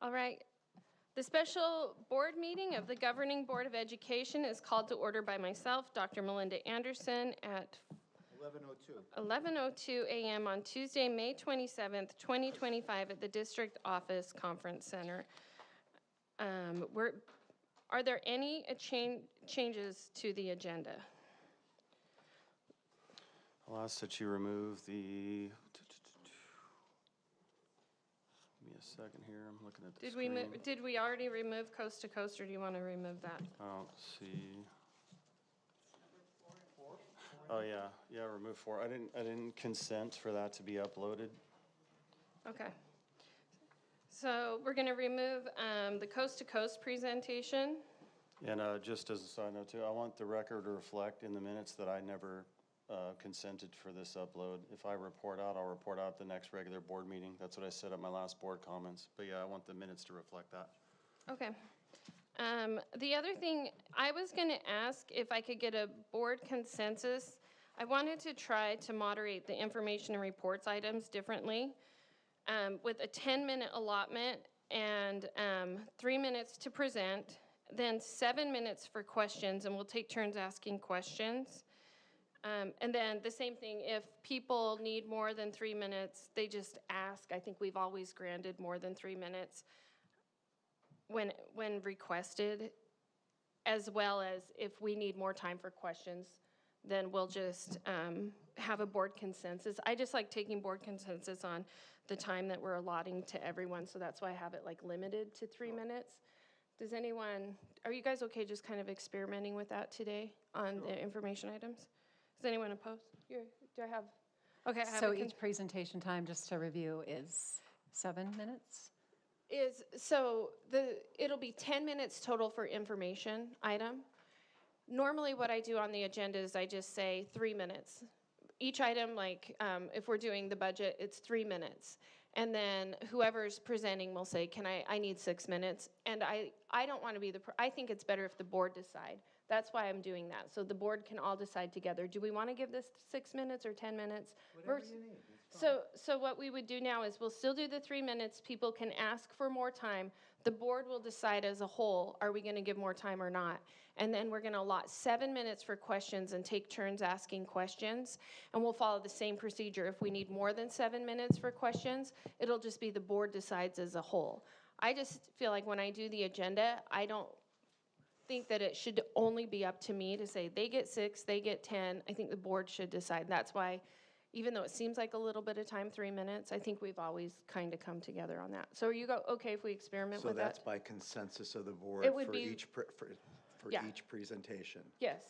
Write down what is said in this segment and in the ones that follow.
All right. The special board meeting of the Governing Board of Education is called to order by myself, Dr. Melinda Anderson, at 11:02 a.m. on Tuesday, May 27th, 2025 at the District Office Conference Center. Are there any changes to the agenda? I'll ask that you remove the, give me a second here, I'm looking at the screen. Did we already remove coast to coast, or do you want to remove that? I don't see. Oh yeah, remove 4. I didn't consent for that to be uploaded. Okay. So we're going to remove the coast to coast presentation. And just as a side note too, I want the record to reflect in the minutes that I never consented for this upload. If I report out, I'll report out at the next regular board meeting. That's what I said at my last board comments. But yeah, I want the minutes to reflect that. Okay. The other thing, I was going to ask if I could get a board consensus. I wanted to try to moderate the information and reports items differently with a 10-minute allotment and 3 minutes to present, then 7 minutes for questions, and we'll take turns asking questions. And then the same thing, if people need more than 3 minutes, they just ask. I think we've always granted more than 3 minutes when requested, as well as if we need more time for questions, then we'll just have a board consensus. I just like taking board consensus on the time that we're allotting to everyone, so that's why I have it like limited to 3 minutes. Does anyone, are you guys okay just kind of experimenting with that today on the information items? Is anyone opposed? Do I have, okay. I have so each presentation time, just to review, is 7 minutes? It'll be 10 minutes total for information item. Normally what I do on the agenda is I just say 3 minutes. Each item, like if we're doing the budget, it's 3 minutes. And then whoever's presenting will say, I need 6 minutes. And I don't want to be I think it's better if the board decide. That's why I'm doing that. So the board can all decide together. Do we want to give this 6 minutes or 10 minutes? Whatever you need. So what we would do now is we'll still do the 3 minutes. People can ask for more time. The board will decide as a whole, are we going to give more time or not? And then we're going to allot 7 minutes for questions and take turns asking questions. And we'll follow the same procedure. If we need more than 7 minutes for questions, it'll just be the board decides as a whole. I just feel like when I do the agenda, I don't think that it should only be up to me to say they get 6, they get 10. I think the board should decide. That's why, even though it seems like a little bit of time, 3 minutes, I think we've always kind of come together on that. So are you okay if we experiment with that? So that's by consensus of the board for each each presentation? Yes.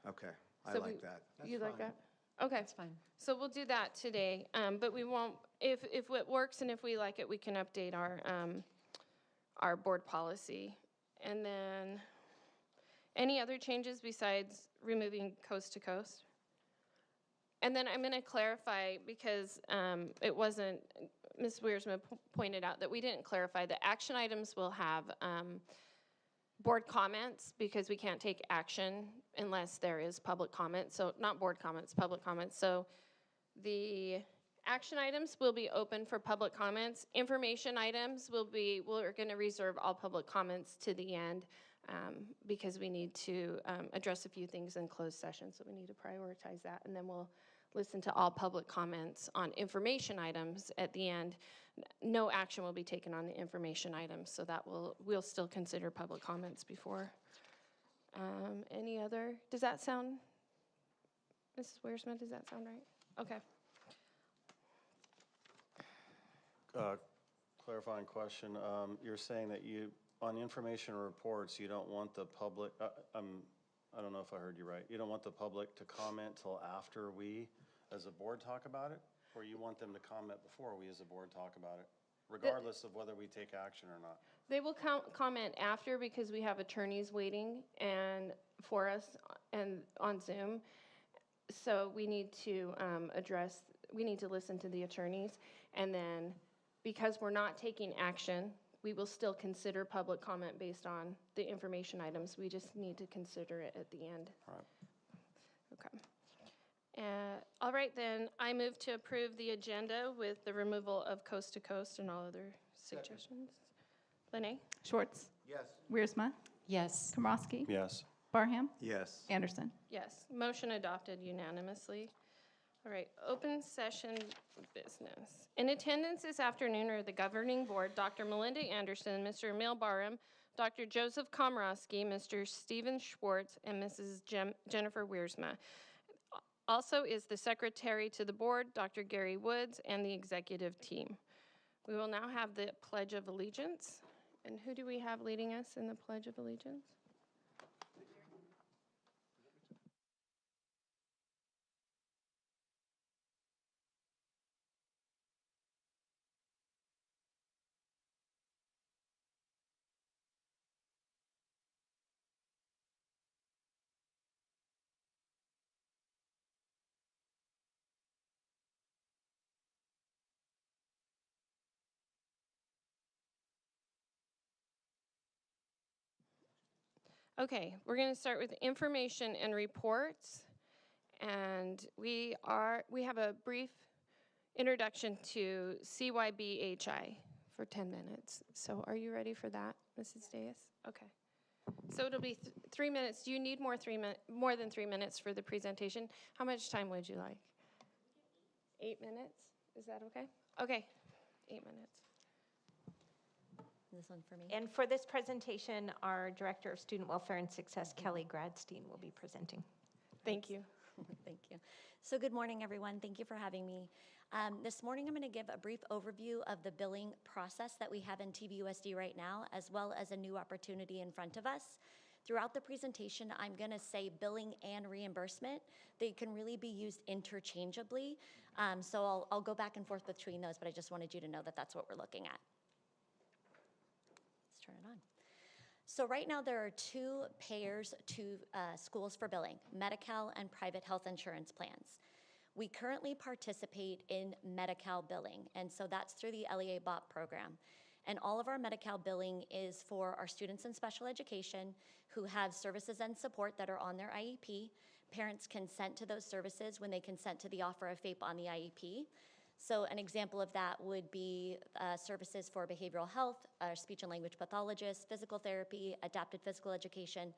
Okay, I So like that. You like that? Okay. That's fine. So we'll do that today, but we won't, if it works and if we like it, we can update our board policy. And then, any other changes besides removing coast to coast? And then I'm going to clarify, because it wasn't, Ms. Wiersma pointed out that we didn't clarify that action items will have board comments, because we can't take action unless there is public comment. So not board comments, public comments. So the action items will be open for public comments. Information items we're going to reserve all public comments to the end, because we need to address a few things in closed session, so we need to prioritize that. And then we'll listen to all public comments on information items at the end. No action will be taken on the information items, so that we'll still consider public comments before. Any other, does that sound, Mrs. Wiersma, does that sound right? Okay. Clarifying question. You're saying that on information reports, you don't want the public, I don't know if I heard you right. You don't want the public to comment till after we, as a board, talk about it? Or you want them to comment before we, as a board, talk about it, regardless of whether we take action or not? They will comment after, because we have attorneys waiting for us and on Zoom. So we need to we need to listen to the attorneys. And then, because we're not taking action, we will still consider public comment based on the information items. We just need to consider it at the end. All right. Okay. All right, then I move to approve the agenda with the removal of coast to coast and all other suggestions. Lene? Schwartz. Yes. Wiersma. Yes. Komrosky. Yes. Barham. Yes. Anderson. Yes. Motion adopted unanimously. All right, open session business. In attendance this afternoon are the governing board, Dr. Melinda Anderson, Mr. Emil Barham, Dr. Joseph Komrosky, Mr. Stephen Schwartz, and Mrs. Jennifer Wiersma. Also is the secretary to the board, Dr. Gary Woods, and the executive team. We will now have the Pledge of Allegiance. And who do we have leading us in the Pledge of Allegiance? Okay, we're going to start with information and reports. And we have a brief introduction to CYBHI for 10 minutes. So are you ready for that, Mrs. Diaz? Okay. So it'll be 3 minutes. Do you need more than 3 minutes for the presentation? How much time would you like? 8 minutes? Is that okay? Okay, 8 minutes. This one for me. And for this presentation, our Director of Student Welfare and Success, Kelly Gradstein, will be presenting. Thank you. Thank you. So good morning, everyone. Thank you for having me. This morning, I'm going to give a brief overview of the billing process that we have in TVUSD right now, as well as a new opportunity in front of us. Throughout the presentation, I'm going to say billing and reimbursement. They can really be used interchangeably. So I'll go back and forth between those, but I just wanted you to know that that's what we're looking at. Let's turn it on. So right now there are two payers to schools for billing, Medi-Cal and private health insurance plans. We currently participate in Medi-Cal billing, and so that's through the LEA BOP program. And all of our Medi-Cal billing is for our students in special education who have services and support that are on their IEP. Parents consent to those services when they consent to the offer of FAPE on the IEP. So an example of that would be services for behavioral health, speech and language pathologists, physical therapy, adapted physical education.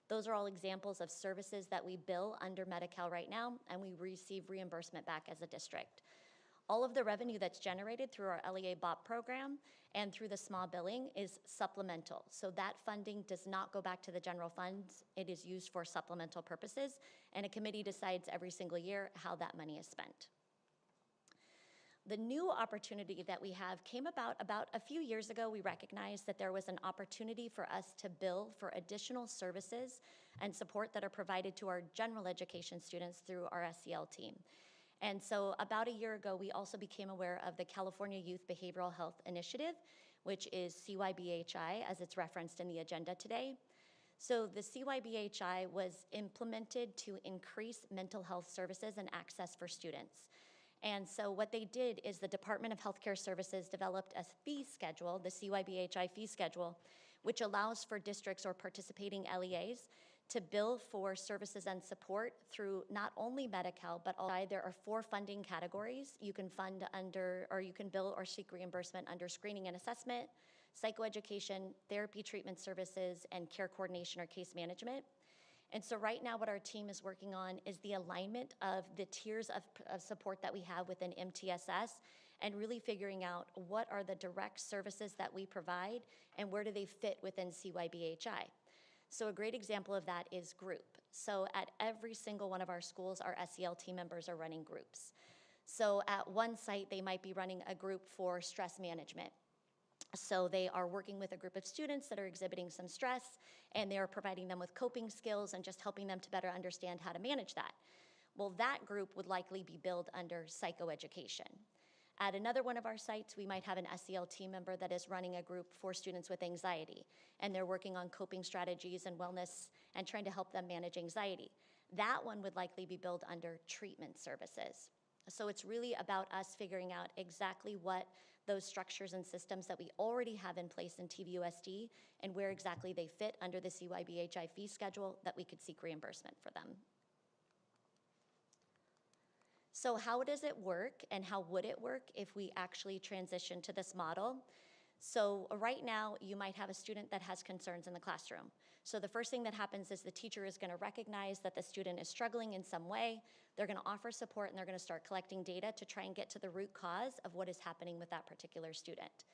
Those are all examples of services that we bill under Medi-Cal right now, and we receive reimbursement back as a district. All of the revenue that's generated through our LEA BOP program and through the small billing is supplemental. So that funding does not go back to the general funds. It is used for supplemental purposes, and a committee decides every single year how that money is spent. The new opportunity that we have came about a few years ago. We recognized that there was an opportunity for us to bill for additional services and support that are provided to our general education students through our SEL team. And so about a year ago, we also became aware of the California Youth Behavioral Health Initiative, which is CYBHI, as it's referenced in the agenda today. So the CYBHI was implemented to increase mental health services and access for students. And so what they did is the Department of Healthcare Services developed a fee schedule, the CYBHI fee schedule, which allows for districts or participating LEAs to bill for services and support through not only Medi-Cal, but also there are 4 funding categories. You can fund under, or you can bill or seek reimbursement under screening and assessment, psychoeducation, therapy treatment services, and care coordination or case management. And so right now what our team is working on is the alignment of the tiers of support that we have within MTSS and really figuring out what are the direct services that we provide and where do they fit within CYBHI. So a great example of that is group. So at every single one of our schools, our SEL team members are running groups. So at one site, they might be running a group for stress management. So they are working with a group of students that are exhibiting some stress, and they're providing them with coping skills and just helping them to better understand how to manage that. Well, that group would likely be billed under psychoeducation. At another one of our sites, we might have an SEL team member that is running a group for students with anxiety, and they're working on coping strategies and wellness and trying to help them manage anxiety. That one would likely be billed under treatment services. So it's really about us figuring out exactly what those structures and systems that we already have in place in TVUSD and where exactly they fit under the CYBHI fee schedule that we could seek reimbursement for them. So how does it work and how would it work if we actually transition to this model? So right now, you might have a student that has concerns in the classroom. So the first thing that happens is the teacher is going to recognize that the student is struggling in some way. They're going to offer support, and they're going to start collecting data to try and get to the root cause of what is happening with that particular student.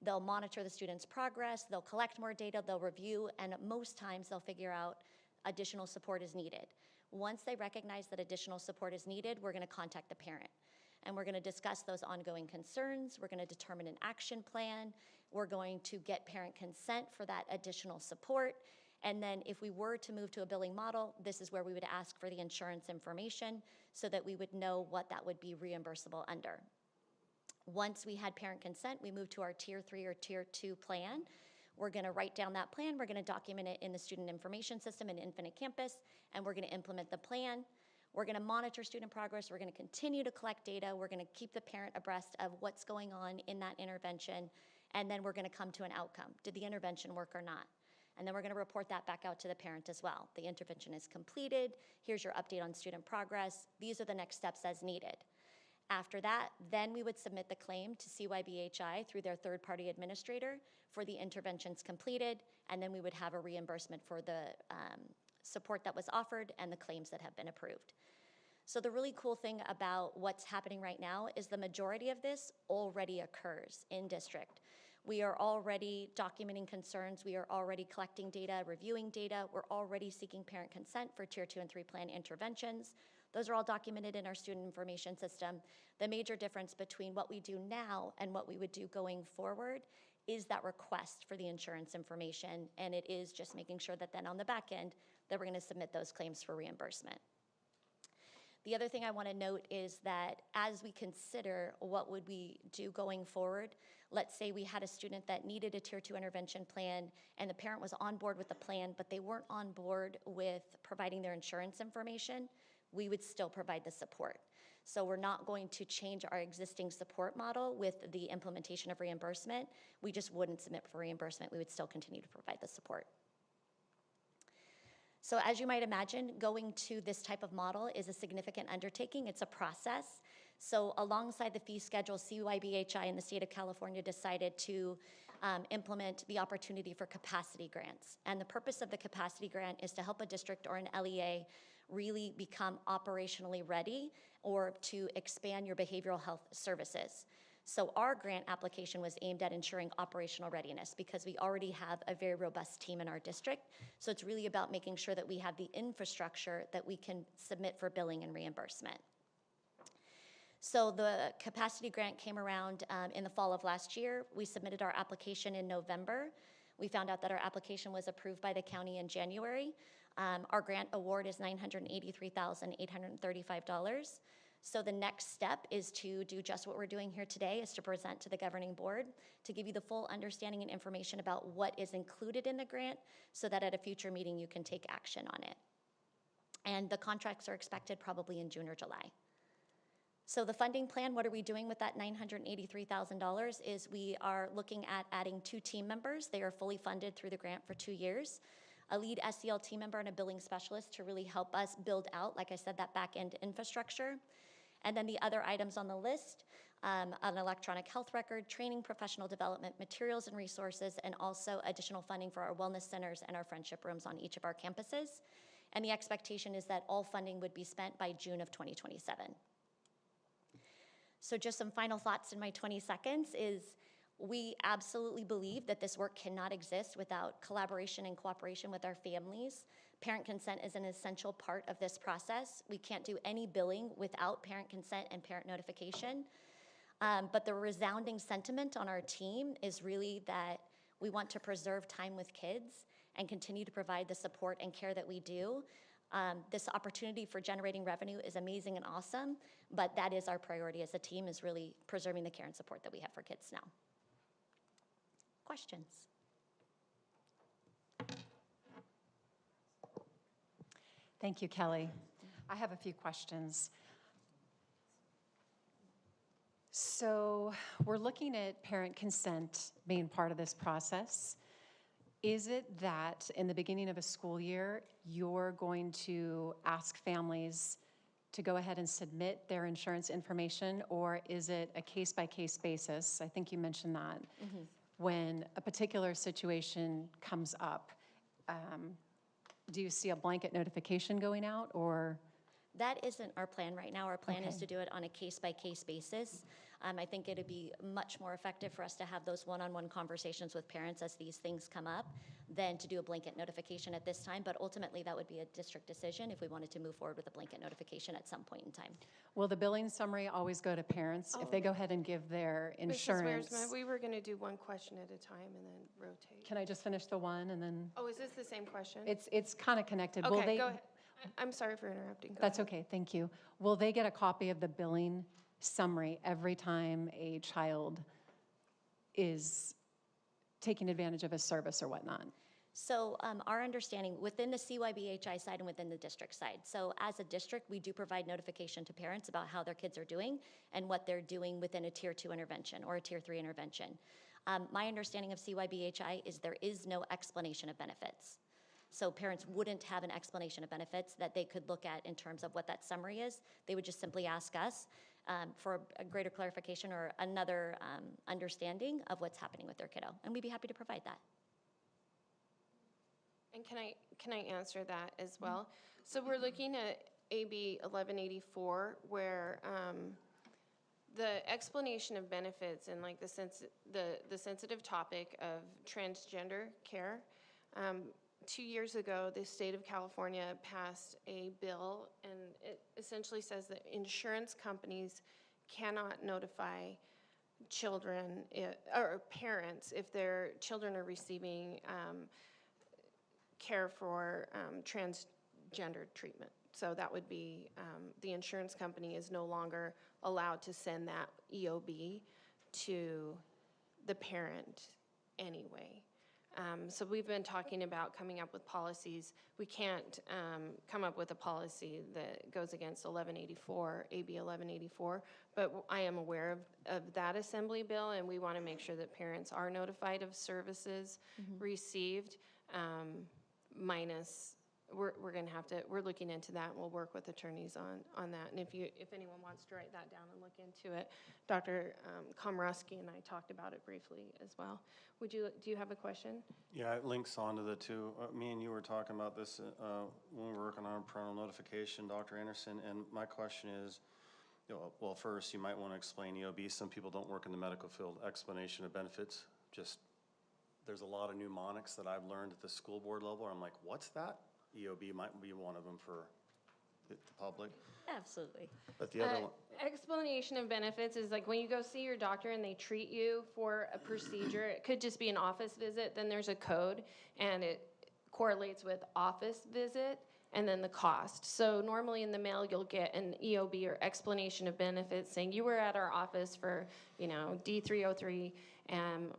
They'll monitor the student's progress, they'll collect more data, they'll review, and most times they'll figure out additional support is needed. Once they recognize that additional support is needed, we're going to contact the parent. And we're going to discuss those ongoing concerns. We're going to determine an action plan. We're going to get parent consent for that additional support. And then if we were to move to a billing model, this is where we would ask for the insurance information so that we would know what that would be reimbursable under. Once we had parent consent, we moved to our Tier 3 or Tier 2 plan. We're going to write down that plan. We're going to document it in the student information system in Infinite Campus, and we're going to implement the plan. We're going to monitor student progress. We're going to continue to collect data. We're going to keep the parent abreast of what's going on in that intervention, and then we're going to come to an outcome. Did the intervention work or not? And then we're going to report that back out to the parent as well. The intervention is completed. Here's your update on student progress. These are the next steps as needed. After that, then we would submit the claim to CBHI through their third-party administrator for the interventions completed, and then we would have a reimbursement for the support that was offered and the claims that have been approved. So the really cool thing about what's happening right now is the majority of this already occurs in district. We are already documenting concerns. We are already collecting data, reviewing data. We're already seeking parent consent for Tier 2 and 3 plan interventions. Those are all documented in our student information system. The major difference between what we do now and what we would do going forward is that request for the insurance information, and it is just making sure that then on the back end that we're going to submit those claims for reimbursement. The other thing I want to note is that as we consider what would we do going forward, let's say we had a student that needed a Tier 2 intervention plan and the parent was on board with the plan, but they weren't on board with providing their insurance information, we would still provide the support. So we're not going to change our existing support model with the implementation of reimbursement. We just wouldn't submit for reimbursement. We would still continue to provide the support. So as you might imagine, going to this type of model is a significant undertaking. It's a process. So alongside the fee schedule, CYBHI and the state of California decided to implement the opportunity for capacity grants. And the purpose of the capacity grant is to help a district or an LEA really become operationally ready or to expand your behavioral health services. So our grant application was aimed at ensuring operational readiness because we already have a very robust team in our district. So it's really about making sure that we have the infrastructure that we can submit for billing and reimbursement. So the capacity grant came around in the fall of last year. We submitted our application in November. We found out that our application was approved by the county in January. Our grant award is $983,835. So the next step is to do just what we're doing here today, is to present to the governing board to give you the full understanding and information about what is included in the grant so that at a future meeting you can take action on it. And the contracts are expected probably in June or July. So the funding plan, what are we doing with that $983,000 is we are looking at adding 2 team members. They are fully funded through the grant for 2 years. A lead SEL team member and a billing specialist to really help us build out, like I said, that back-end infrastructure. And then the other items on the list, an electronic health record, training, professional development, materials and resources, and also additional funding for our wellness centers and our friendship rooms on each of our campuses. And the expectation is that all funding would be spent by June of 2027. So just some final thoughts in my 20 seconds is we absolutely believe that this work cannot exist without collaboration and cooperation with our families. Parent consent is an essential part of this process. We can't do any billing without parent consent and parent notification. But the resounding sentiment on our team is really that we want to preserve time with kids and continue to provide the support and care that we do. This opportunity for generating revenue is amazing and awesome, but that is our priority as a team, is really preserving the care and support that we have for kids now. Questions? Thank you, Kelly. I have a few questions. So we're looking at parent consent being part of this process. Is it that in the beginning of a school year, you're going to ask families to go ahead and submit their insurance information, or is it a case-by-case basis? I think you mentioned that. when a particular situation comes up, do you see a blanket notification going out, or? That isn't our plan right now. Our plan is Okay. to do it on a case-by-case basis. I think it'd be much more effective for us to have those one-on-one conversations with parents as these things come up than to do a blanket notification at this time. But ultimately, that would be a district decision if we wanted to move forward with a blanket notification at some point in time. Will the billing summary always go to parents if they go ahead and give their insurance? Mrs. Wiersma, we were going to do one question at a time and then rotate. Can I just finish the one and then? Oh, is this the same question? It's kind of connected. Will Okay, they? go ahead. I'm sorry for interrupting. Go That's ahead. okay, thank you. Will they get a copy of the billing summary every time a child is taking advantage of a service or whatnot? So our understanding within the CYBHI side and within the district side. So as a district, we do provide notification to parents about how their kids are doing and what they're doing within a Tier 2 intervention or a Tier 3 intervention. My understanding of CYBHI is there is no explanation of benefits. So parents wouldn't have an explanation of benefits that they could look at in terms of what that summary is. They would just simply ask us for a greater clarification or another understanding of what's happening with their kiddo. And we'd be happy to provide that. And can I answer that as well? So we're looking at AB 1184, where the explanation of benefits and like the sensitive topic of transgender care. 2 years ago, the state of California passed a bill, and it essentially says that insurance companies cannot notify children or parents if their children are receiving care for transgender treatment. So that would be the insurance company is no longer allowed to send that EOB to the parent anyway. So we've been talking about coming up with policies. We can't come up with a policy that goes against 1184, AB 1184, but I am aware of that assembly bill, and we want to make sure that parents are notified of services received, minus, we're going to have to, we're looking into that, and we'll work with attorneys on that. And if anyone wants to write that down and look into it, Dr. Komrosky and I talked about it briefly as well. Do you have a question? Yeah, it links onto the two. Me and you were talking about this when we were working on parental notification, Dr. Anderson, and my question is, well, first, you might want to explain EOB. Some people don't work in the medical field. Explanation of benefits, just, there's a lot of mnemonics that I've learned at the school board level. I'm like, what's that? EOB might be one of them for the public. Absolutely. But the other one, Explanation of benefits is like when you go see your doctor and they treat you for a procedure, it could just be an office visit, then there's a code and it correlates with office visit and then the cost. So normally in the mail you'll get an EOB or explanation of benefits saying you were at our office for, D303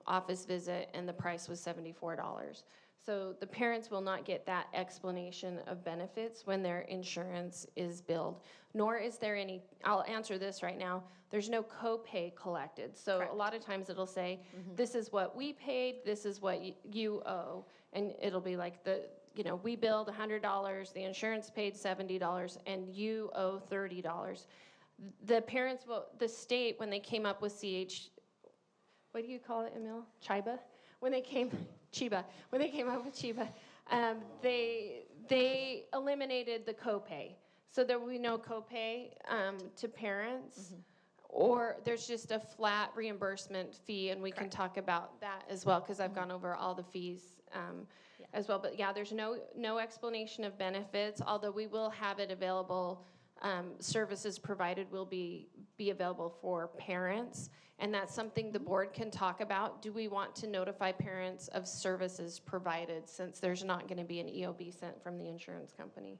office visit and the price was $74. So the parents will not get that explanation of benefits when their insurance is billed, nor is there any, I'll answer this right now, there's no copay collected. So Correct. a lot of times it'll say, this is what we paid, this is what you owe. And it'll be like we billed $100, the insurance paid $70, and you owe $30. The parents the state, when they came up with what do you call it, Emil? Chiba? When they came up with Chiba, they eliminated the copay. So there will be no copay to parents, or there's just a flat reimbursement fee, and we can talk about that as well, because I've gone over all the fees as well. But yeah, there's no explanation of benefits, although we will have it available. Services provided will be available for parents, and that's something the board can talk about. Do we want to notify parents of services provided, since there's not going to be an EOB sent from the insurance company?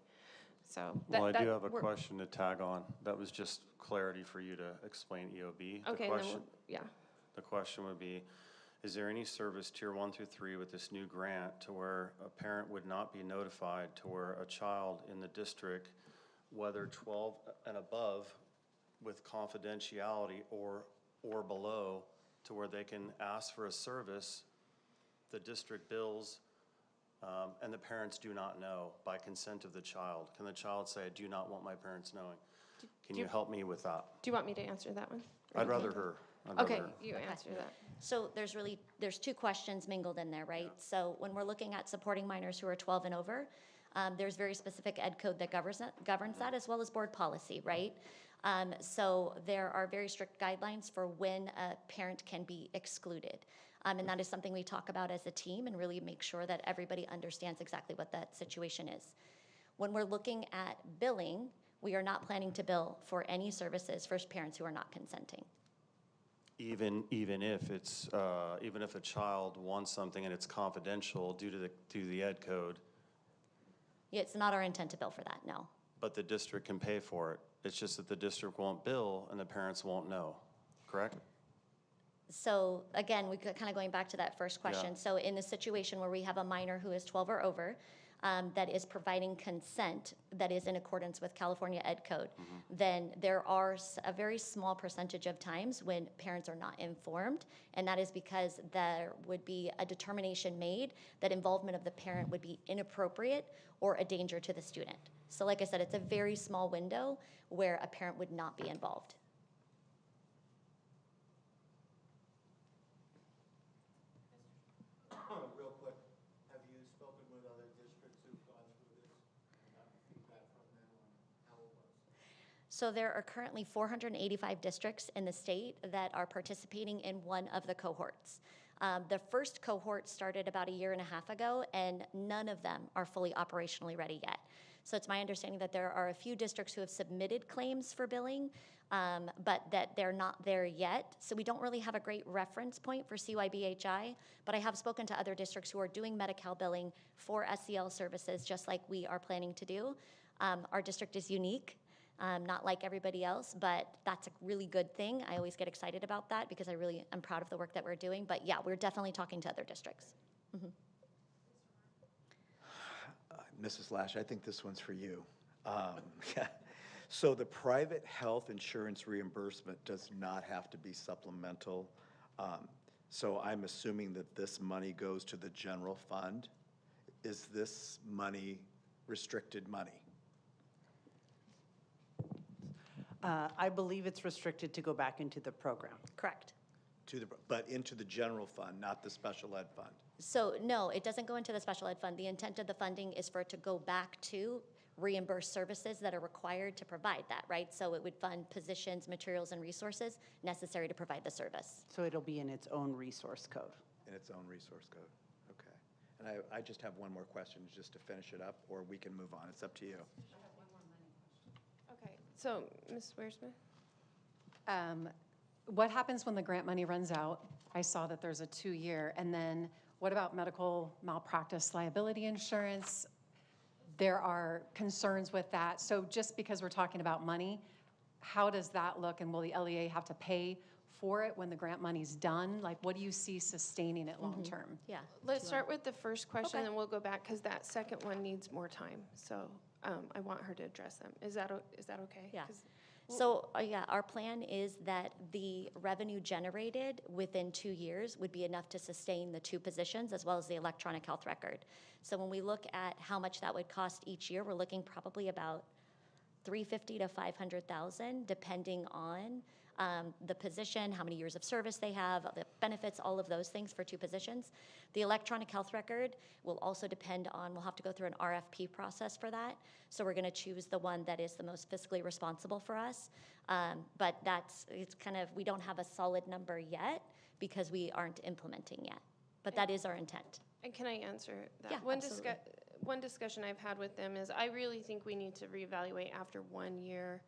So well, I do have a question to tag on. That was just clarity for you to explain EOB. Okay, the question would be, is there any service Tier 1 through 3 with this new grant to where a parent would not be notified to where a child in the district, whether 12 and above, with confidentiality or below, to where they can ask for a service, the district bills, and the parents do not know by consent of the child? Can the child say, I do not want my parents knowing? Can you help me with that? Do you want me to answer that one? I'd rather her. Okay, you answer that. So there's two questions mingled in there, right? So when we're looking at supporting minors who are 12 and over, there's very specific ed code that governs that, as well as board policy, right? So there are very strict guidelines for when a parent can be excluded. And that is something we talk about as a team and really make sure that everybody understands exactly what that situation is. When we're looking at billing, we are not planning to bill for any services for parents who are not consenting. Even if it's, even if a child wants something and it's confidential due to the ed code, It's not our intent to bill for that, no. but the district can pay for it. It's just that the district won't bill and the parents won't know, correct? So again, we kind of going back to that first question. Yeah. So in the situation where we have a minor who is 12 or over, that is providing consent that is in accordance with California Ed Code, then there are a very small percentage of times when parents are not informed, and that is because there would be a determination made that involvement of the parent would be inappropriate or a danger to the student. So like I said, it's a very small window where a parent would not be involved. Real quick, have you spoken with other districts who've gone through this and gotten feedback from them on how it was? So there are currently 485 districts in the state that are participating in one of the cohorts. The first cohort started about 1.5 years ago, and none of them are fully operationally ready yet. So it's my understanding that there are a few districts who have submitted claims for billing, but that they're not there yet. So we don't really have a great reference point for CYBHI, but I have spoken to other districts who are doing Medi-Cal billing for SEL services, just like we are planning to do. Our district is unique, not like everybody else, but that's a really good thing. I always get excited about that because I really am proud of the work that we're doing. But yeah, we're definitely talking to other districts. Mrs. Lash, I think this one's for you. So the private health insurance reimbursement does not have to be supplemental. So I'm assuming that this money goes to the general fund. Is this money restricted money? I believe it's restricted to go back into the program. Correct. But into the general fund, not the special ed fund? So no, it doesn't go into the special ed fund. The intent of the funding is for it to go back to reimburse services that are required to provide that, right? So it would fund positions, materials, and resources necessary to provide the service. So it'll be in its own resource code. In its own resource code, okay. And I just have one more question, just to finish it up, or we can move on. It's up to you. Okay, so Ms. Wiersma? What happens when the grant money runs out? I saw that there's a 2-year, and then what about medical malpractice liability insurance? There are concerns with that. So just because we're talking about money, how does that look, and will the LEA have to pay for it when the grant money's done? Like, what do you see sustaining it long-term? Yeah. Let's start with the first question, Okay. and we'll go back, because that second one needs more time. So I want her to address them. Is that okay? Yeah. 'Cause- So, yeah, our plan is that the revenue generated within 2 years would be enough to sustain the 2 positions as well as the electronic health record. So when we look at how much that would cost each year, we're looking probably about $350,000 to $500,000, depending on the position, how many years of service they have, the benefits, all of those things for 2 positions. The electronic health record will also depend on, we'll have to go through an RFP process for that. So we're gonna choose the one that is the most fiscally responsible for us. But it's kind of, we don't have a solid number yet because we aren't implementing yet. But that is our intent. And can I answer that? Yeah, absolutely. One discussion I've had with them is I really think we need to reevaluate after 1 year,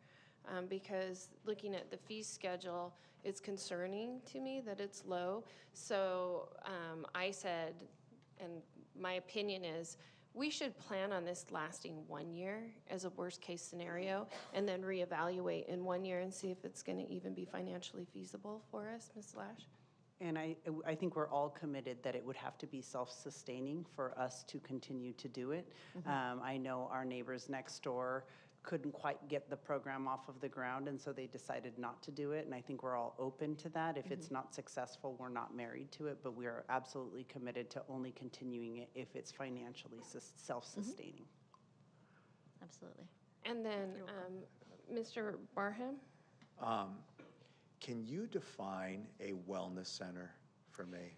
because looking at the fee schedule, it's concerning to me that it's low. So I said, and my opinion is, we should plan on this lasting 1 year as a worst-case scenario, and then reevaluate in 1 year and see if it's going to even be financially feasible for us, Ms. Lash. And I think we're all committed that it would have to be self-sustaining for us to continue to do it. I know our neighbors next door couldn't quite get the program off of the ground, and so they decided not to do it, and I think we're all open to that. If it's not successful, we're not married to it, but we are absolutely committed to only continuing it if it's financially self-sustaining. Absolutely. And then Mr. Barham? Can you define a wellness center for me?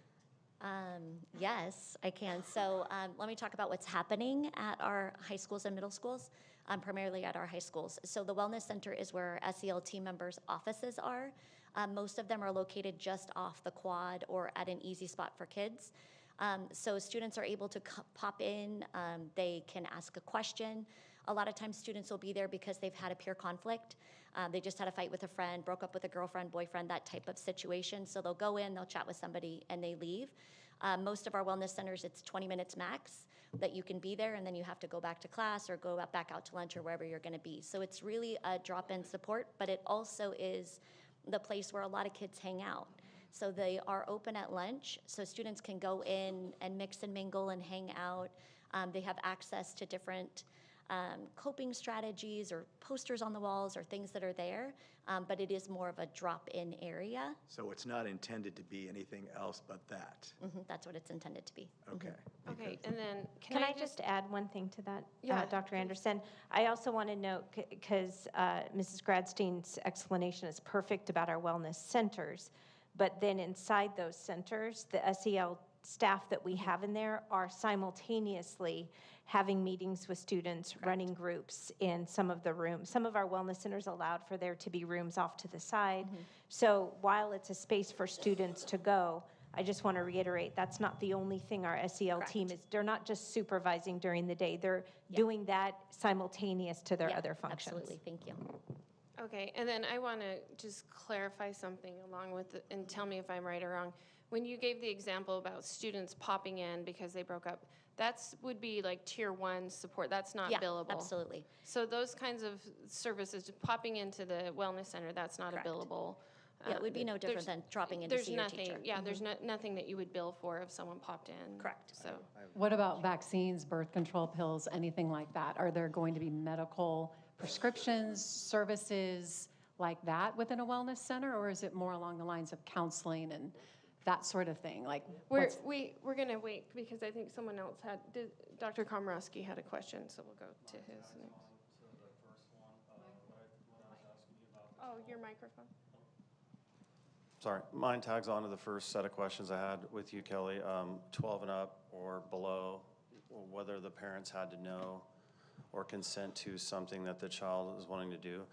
Yes, I can. So let me talk about what's happening at our high schools and middle schools, primarily at our high schools. So the Wellness Center is where SEL team members' offices are. Most of them are located just off the quad or at an easy spot for kids. So students are able to pop in, they can ask a question. A lot of times students will be there because they've had a peer conflict. They just had a fight with a friend, broke up with a girlfriend, boyfriend, that type of situation. So they'll go in, they'll chat with somebody, and they leave. Most of our wellness centers, it's 20 minutes max that you can be there, and then you have to go back to class or go back out to lunch or wherever you're gonna be. So it's really a drop-in support, but it also is the place where a lot of kids hang out. So they are open at lunch, so students can go in and mix and mingle and hang out. They have access to different coping strategies or posters on the walls or things that are there, but it is more of a drop-in area. So it's not intended to be anything else but that? That's what it's intended to be. Okay. Okay, and then Can I just add one thing to that, Yeah, Dr. Anderson? I also want to note, because Mrs. Gradstein's explanation is perfect about our wellness centers, but then inside those centers, the SEL staff that we have in there are simultaneously having meetings with students, running groups in some of the rooms. Some of our wellness centers allowed for there to be rooms off to the side. So while it's a space for students to go, I just want to reiterate, that's not the only thing our SEL team is. They're not just supervising during the day. They're doing that simultaneous to their Yeah, other functions. absolutely, thank you. Okay, and then I want to just clarify something along with, and tell me if I'm right or wrong. When you gave the example about students popping in because they broke up, that's would be like tier 1 support, that's not Yeah, billable. absolutely. So those kinds of services, popping into the wellness center, that's not Correct. a billable. Yeah, it would be no different than dropping in to see your teacher. Yeah, there's nothing that you would bill for if someone popped in. Correct. So, What about vaccines, birth control pills, anything like that? Are there going to be medical prescriptions, services like that within a wellness center? Or is it more along the lines of counseling and that sort of thing? Like, we're going to wait because I think someone else Dr. Komorowski had a question, so we'll go to his next. Oh, your microphone. Sorry, mine tags on to the first set of questions I had with you, Kelly. 12 and up or below, whether the parents had to know or consent to something that the child is wanting to do.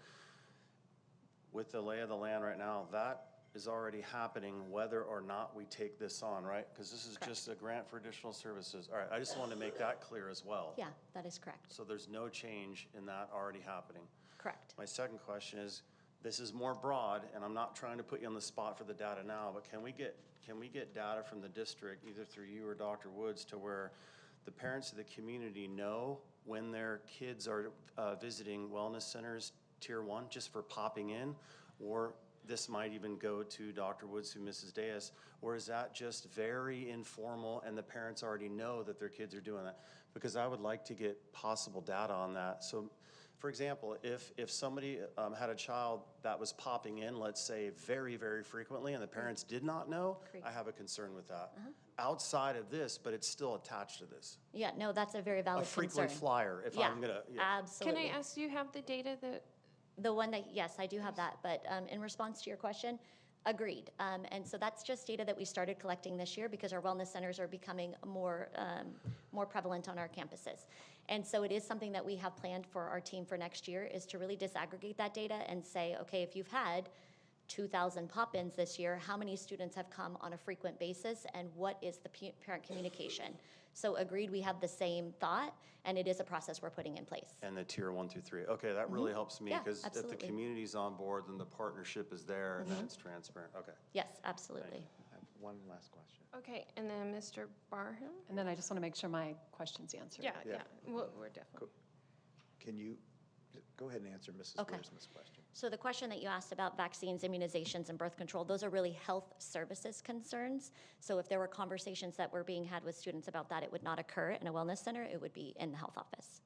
With the lay of the land right now, that is already happening whether or not we take this on, right? Because this is just a grant for additional services. All right, I just want to make that clear as well. Yeah, that is correct. So there's no change in that already happening. Correct. My second question is, this is more broad, and I'm not trying to put you on the spot for the data now, but can we get data from the district, either through you or Dr. Woods, to where the parents of the community know when their kids are visiting wellness centers, tier 1, just for popping in? Or this might even go to Dr. Woods through Mrs. Diaz, or is that just very informal and the parents already know that their kids are doing that? Because I would like to get possible data on that. So, for example, if somebody had a child that was popping in, let's say, very, very frequently, and the parents did not know, Great. I have a concern with that. Outside of this, but it's still attached to this. Yeah, no, that's a very valid A concern. frequent flyer, if Yeah, I'm gonna, absolutely. Can I ask, do you have the data that? The one that, yes, I do have that, but in response to your question, agreed. And so that's just data that we started collecting this year because our wellness centers are becoming more prevalent on our campuses. And so it is something that we have planned for our team for next year, is to really disaggregate that data and say, okay, if you've had 2,000 pop-ins this year, how many students have come on a frequent basis, and what is the parent communication? So agreed, we have the same thought, and it is a process we're putting in place. and the tier 1 through 3. Okay, that really helps me, Yeah, because if the absolutely. community's on board, then the partnership is there, and then it's transparent. Okay. Yes, absolutely. I have one last question. Okay, and then Mr. Barham? and then I just want to make sure my question's answered. Yeah, Yeah. we're definitely. Can you, go ahead and answer Mrs. Okay. Wiersman's question. So the question that you asked about vaccines, immunizations, and birth control, those are really health services concerns. So if there were conversations that were being had with students about that, it would not occur in a wellness center, it would be in the health office.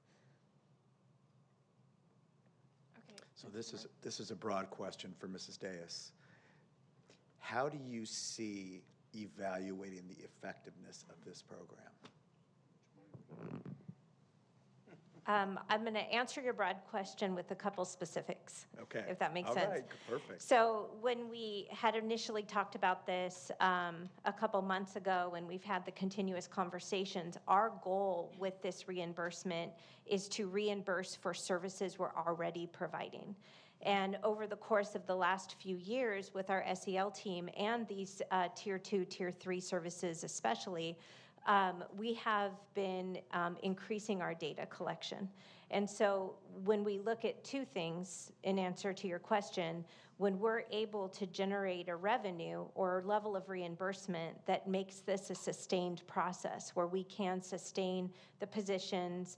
Okay. So this is a broad question for Mrs. Diaz. How do you see evaluating the effectiveness of this program? I'm going to answer your broad question with a couple specifics. Okay. If that makes sense. All right, perfect. So when we had initially talked about this a couple months ago, and we've had the continuous conversations, our goal with this reimbursement is to reimburse for services we're already providing. And over the course of the last few years with our SEL team and these Tier 2, Tier 3 services especially, we have been increasing our data collection. And so when we look at two things in answer to your question, when we're able to generate a revenue or level of reimbursement that makes this a sustained process where we can sustain the positions,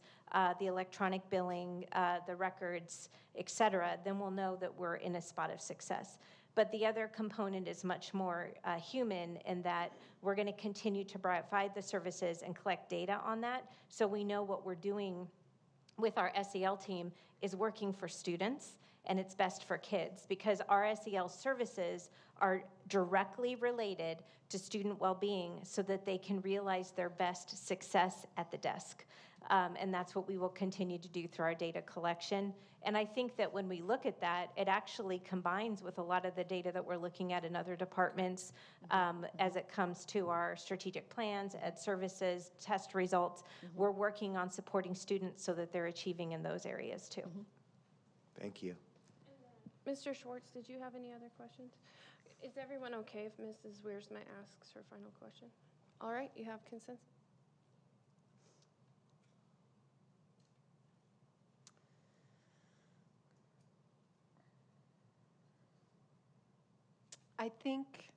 the electronic billing, the records, et cetera, then we'll know that we're in a spot of success. But the other component is much more human in that we're going to continue to provide the services and collect data on that so we know what we're doing with our SEL team is working for students and it's best for kids, because our SEL services are directly related to student well-being so that they can realize their best success at the desk. And that's what we will continue to do through our data collection. And I think that when we look at that, it actually combines with a lot of the data that we're looking at in other departments as it comes to our strategic plans, ed services, test results. We're working on supporting students so that they're achieving in those areas too. Thank you. Mr. Schwartz, did you have any other questions? Is everyone okay if Mrs. Wiersma asks her final question? All right, you have consensus? I think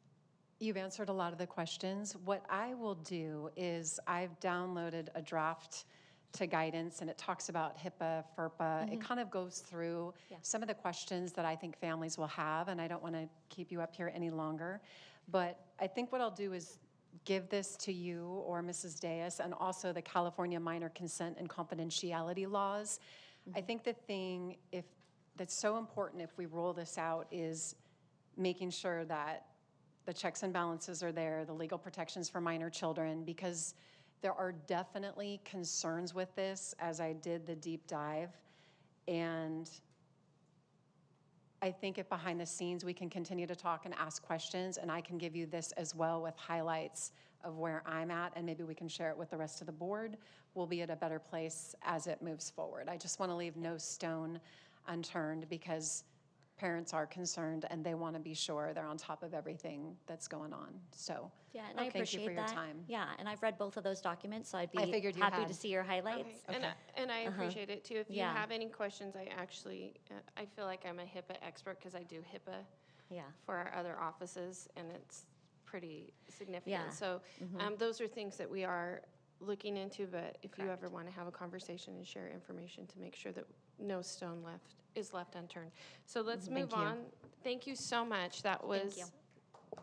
you've answered a lot of the questions. What I will do is I've downloaded a draft to guidance, and it talks about HIPAA, FERPA. It kind of goes through some of the questions that I think families will have, and I don't want to keep you up here any longer. But I think what I'll do is give this to you or Mrs. Dias, and also the California Minor Consent and Confidentiality laws. I think the thing that's so important if we roll this out is making sure that the checks and balances are there, the legal protections for minor children, because there are definitely concerns with this as I did the deep dive. And I think if behind the scenes we can continue to talk and ask questions, and I can give you this as well with highlights of where I'm at, and maybe we can share it with the rest of the board, we'll be at a better place as it moves forward. I just want to leave no stone unturned because parents are concerned and they want to be sure they're on top of everything that's going on. So Yeah, and I thank you appreciate for your that. time. Yeah, and I've read both of those documents, so I'd be I figured you happy had. to see your highlights. Okay. And I appreciate it too. If you Yeah. have any questions, I feel like I'm a HIPAA expert because I do HIPAA Yeah. for our other offices, and it's pretty significant. Yeah. So those are things that we are looking into, but if you ever want to have a conversation and share information to make sure that no stone is left unturned. So let's move on. Thank you so much. That was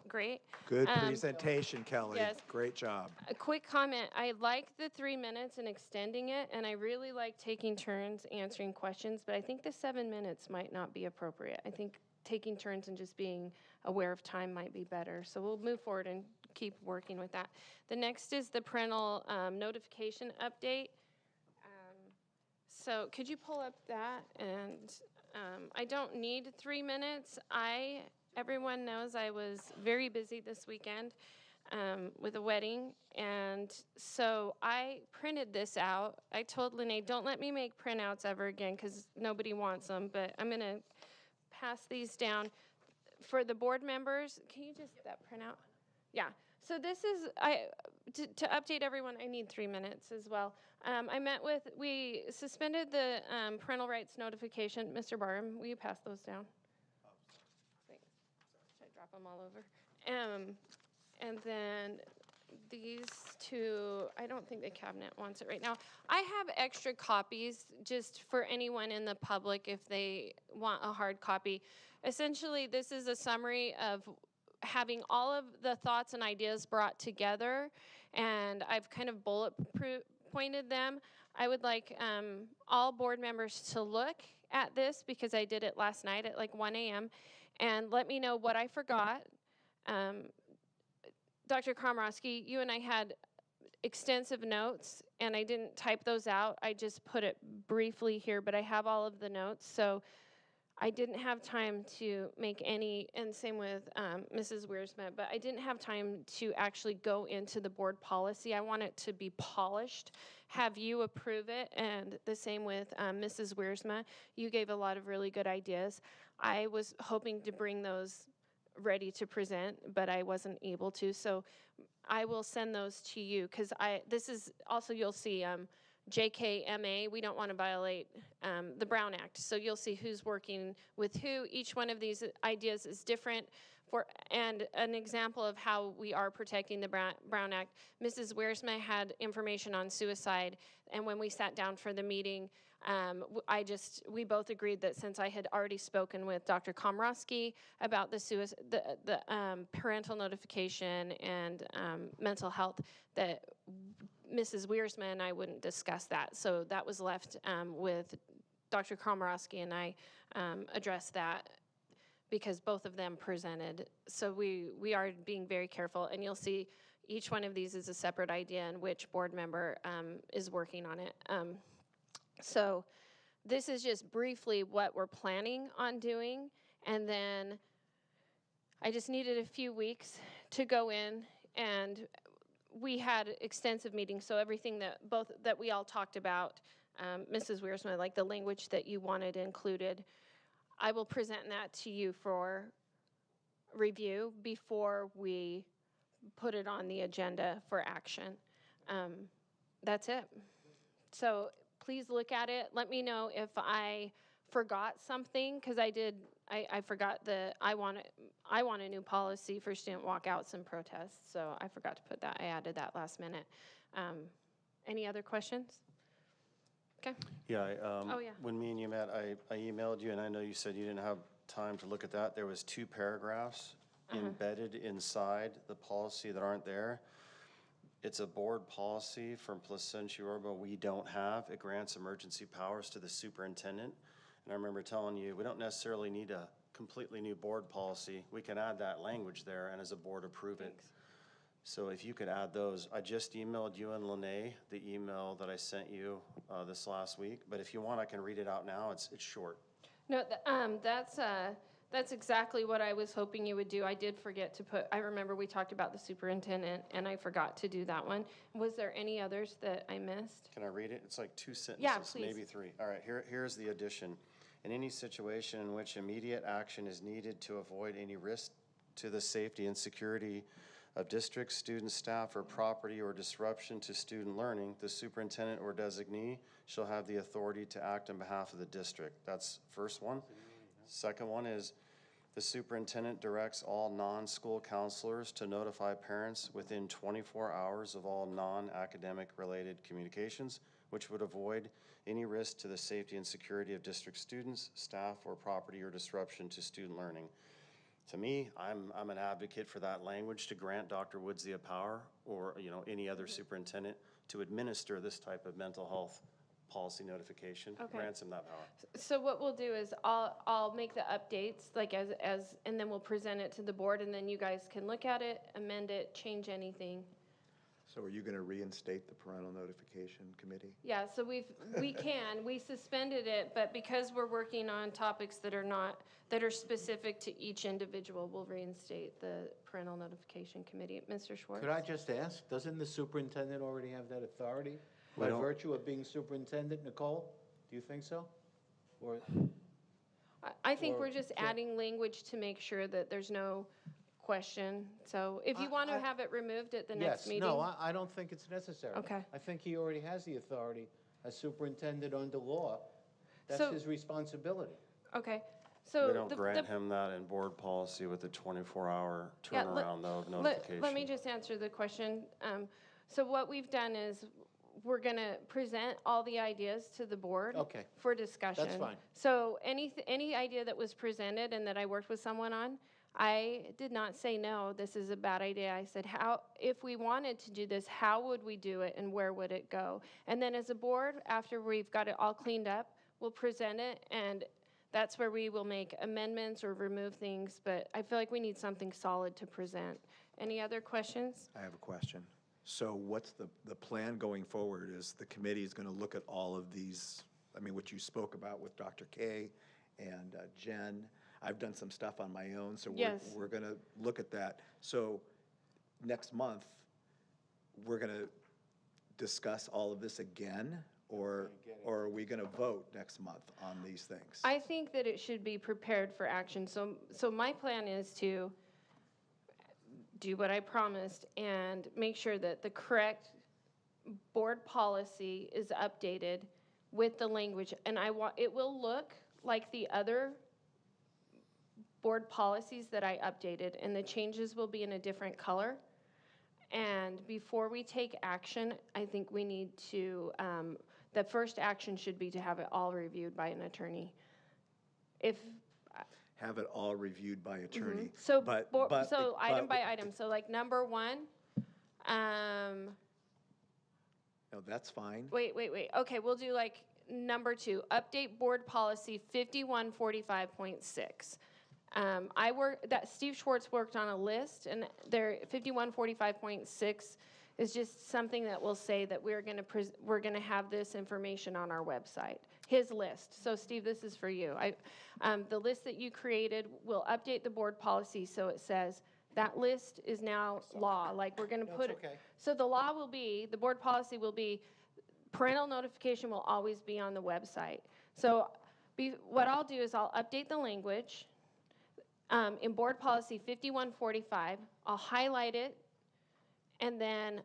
great. Good presentation, Kelly. yes. Great job. A quick comment. I like the 3 minutes and extending it, and I really like taking turns answering questions, but I think the 7 minutes might not be appropriate. I think taking turns and just being aware of time might be better. So we'll move forward and keep working with that. The next is the parental notification update. So could you pull up that? And I don't need 3 minutes. Everyone knows I was very busy this weekend with a wedding. And so I printed this out. I told Lene, don't let me make printouts ever again because nobody wants them. But I'm going to pass these down. For the board members, can you just that printout? Yeah. So this is, to update everyone, I need 3 minutes as well. We suspended the parental rights notification. Mr. Barham, will you pass those down? Thanks. Should I drop them all over? And then these two, I don't think the cabinet wants it right now. I have extra copies just for anyone in the public if they want a hard copy. Essentially, this is a summary of having all of the thoughts and ideas brought together, and I've kind of bullet pointed them. I would like all board members to look at this because I did it last night at like 1 a.m. and let me know what I forgot. Dr. Komrosky, you and I had extensive notes, and I didn't type those out. I just put it briefly here, but I have all of the notes. So I didn't have time to make any, and same with Mrs. Wiersma, but I didn't have time to actually go into the board policy. I want it to be polished, have you approve it, and the same with Mrs. Wiersma. You gave a lot of really good ideas. I was hoping to bring those ready to present, but I wasn't able to, so I will send those to you, because this is also, you'll see JKMA, we don't want to violate the Brown Act. So you'll see who's working with who. Each one of these ideas is different. And an example of how we are protecting the Brown Act, Mrs. Wiersma had information on suicide, and when we sat down for the meeting, we both agreed that since I had already spoken with Dr. Komrosky about the parental notification and mental health, that Mrs. Wiersma and I wouldn't discuss that. So that was left with Dr. Komrosky, and I addressed that because both of them presented. So we are being very careful, and you'll see each one of these is a separate idea and which board member is working on it. So this is just briefly what we're planning on doing, and then I just needed a few weeks to go in, and we had extensive meetings, so everything that we all talked about, Mrs. Wiersma, like the language that you wanted included, I will present that to you for review before we put it on the agenda for action. That's it. So please look at it. Let me know if I forgot something, because I forgot I want a new policy for student walkouts and protests, so I forgot to put that. I added that last minute. Any other questions? Okay. Yeah, Oh, yeah. when me and you met, I emailed you, and I know you said you didn't have time to look at that. There was 2 paragraphs embedded inside the policy that aren't there. It's a board policy from Placentia Yorba we don't have. It grants emergency powers to the superintendent. And I remember telling you, we don't necessarily need a completely new board policy. We can add that language there and as a board approve it. So if you could add those, I just emailed you and Lene the email that I sent you this last week. But if you want, I can read it out now. It's short. No, that's exactly what I was hoping you would do. I did forget to I remember we talked about the superintendent, and I forgot to do that one. Was there any others that I missed? Can I read it? It's like 2 sentences, Yeah, please. maybe 3. All right, here's the addition. In any situation in which immediate action is needed to avoid any risk to the safety and security of district, student, staff, or property, or disruption to student learning, the superintendent or designee shall have the authority to act on behalf of the district. That's first one. Second one is the superintendent directs all non-school counselors to notify parents within 24 hours of all non-academic related communications, which would avoid any risk to the safety and security of district students, staff, or property, or disruption to student learning. To me, I'm an advocate for that language to grant Dr. Woodsy a power, or any other superintendent, to administer this type of mental health policy notification. Okay. Grants him that power. So what we'll do is I'll make the updates, like and then we'll present it to the board, and then you guys can look at it, amend it, change anything. So are you going to reinstate the parental notification committee? Yeah, so we suspended it, but because we're working on topics that are specific to each individual, we'll reinstate the parental notification committee. Mr. Schwartz? Could I just ask, doesn't the superintendent already have that authority by virtue of being superintendent, Nicole? Do you think so? Or I think or- we're just adding language to make sure that there's no question. So if you want to have it removed at the next meeting. Yes, no, I don't think it's necessary. Okay. I think he already has the authority as superintendent under law. That's So- his responsibility. Okay, so. We don't grant him that in board policy with the 24-hour Yeah, turnaround of notification. Let me just answer the question. So what we've done is we're going to present all the ideas to the board. Okay. For discussion. That's fine. So any idea that was presented and that I worked with someone on, I did not say, no, this is a bad idea. I said, if we wanted to do this, how would we do it and where would it go? And then as a board, after we've got it all cleaned up, we'll present it, and that's where we will make amendments or remove things, but I feel like we need something solid to present. Any other questions? I have a question. So what's the plan going forward is the committee is going to look at all of these, I mean, what you spoke about with Dr. K and Jen. I've done some stuff on my own, so Yes. we're going to look at that. So next month, we're going to discuss all of this again, or are we going to vote next month on these things? I think that it should be prepared for action. So my plan is to do what I promised and make sure that the correct board policy is updated with the language. And it will look like the other board policies that I updated, and the changes will be in a different color. And before we take action, I think we need to, the first action should be to have it all reviewed by an attorney. Have it all reviewed by attorney. So, But item by item, so like number one, No, that's fine. wait, okay, we'll do like number two, update board policy 5145.6. Steve Schwartz worked on a list, and there, 5145.6 is just something that will say that we're gonna have this information on our website. His list. So Steve, this is for you. The list that you created will update the board policy so it says that list is now law. Like we're gonna put it. okay. So the law will be, the board policy will be, parental notification will always be on the website. So what I'll do is I'll update the language in board policy 5145. I'll highlight it, and then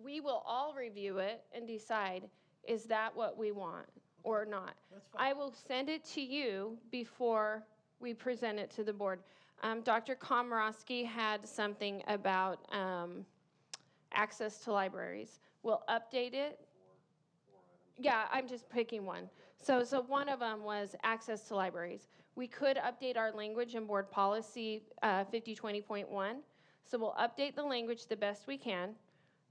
we will all review it and decide, is that what we want or not? I will send it to you before we present it to the board. Dr. Komorowski had something about access to libraries. We'll update it. Yeah, I'm just picking one. So one of them was access to libraries. We could update our language in board policy 5020.1. So we'll update the language the best we can.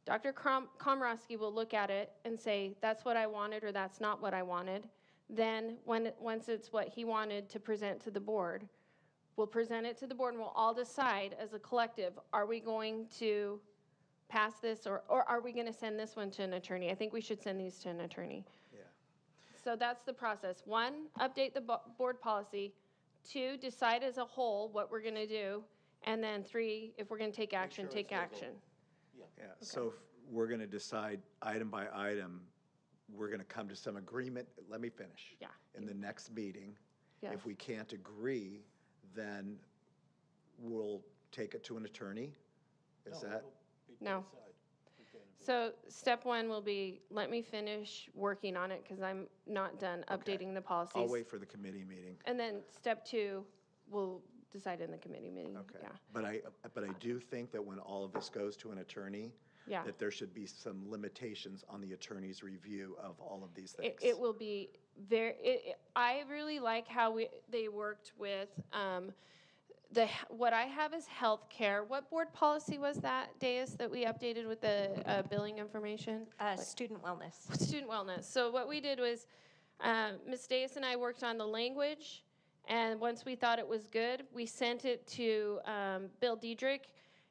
Dr. Komorowski will look at it and say, that's what I wanted or that's not what I wanted. Then once it's what he wanted to present to the board, we'll present it to the board and we'll all decide as a collective, are we going to pass this or are we going to send this one to an attorney? I think we should send these to an attorney. Yeah. So that's the process. One, update the board policy. Two, decide as a whole what we're going to do. And then three, if we're going to take action, sure take it's legal. action. Yeah, so if we're going to decide item by item, we're going to come to some agreement, let me finish. Yeah. In the next meeting. Yes. If we can't agree, then we'll take it to an attorney? Is that? No. So step one will be, let me finish working on it because I'm not done updating the policies. I'll wait for the committee meeting. And then step two, we'll decide in the committee meeting. Okay. Yeah. But I do think that when all of this goes to an attorney, Yeah. that there should be some limitations on the attorney's review of all of these things. It will be I really like how they worked with what I have is healthcare. What board policy was that, Deus, that we updated with the billing information? Student wellness. Student wellness. So what we did was Ms. Deus and I worked on the language, and once we thought it was good, we sent it to Bill Diedrich.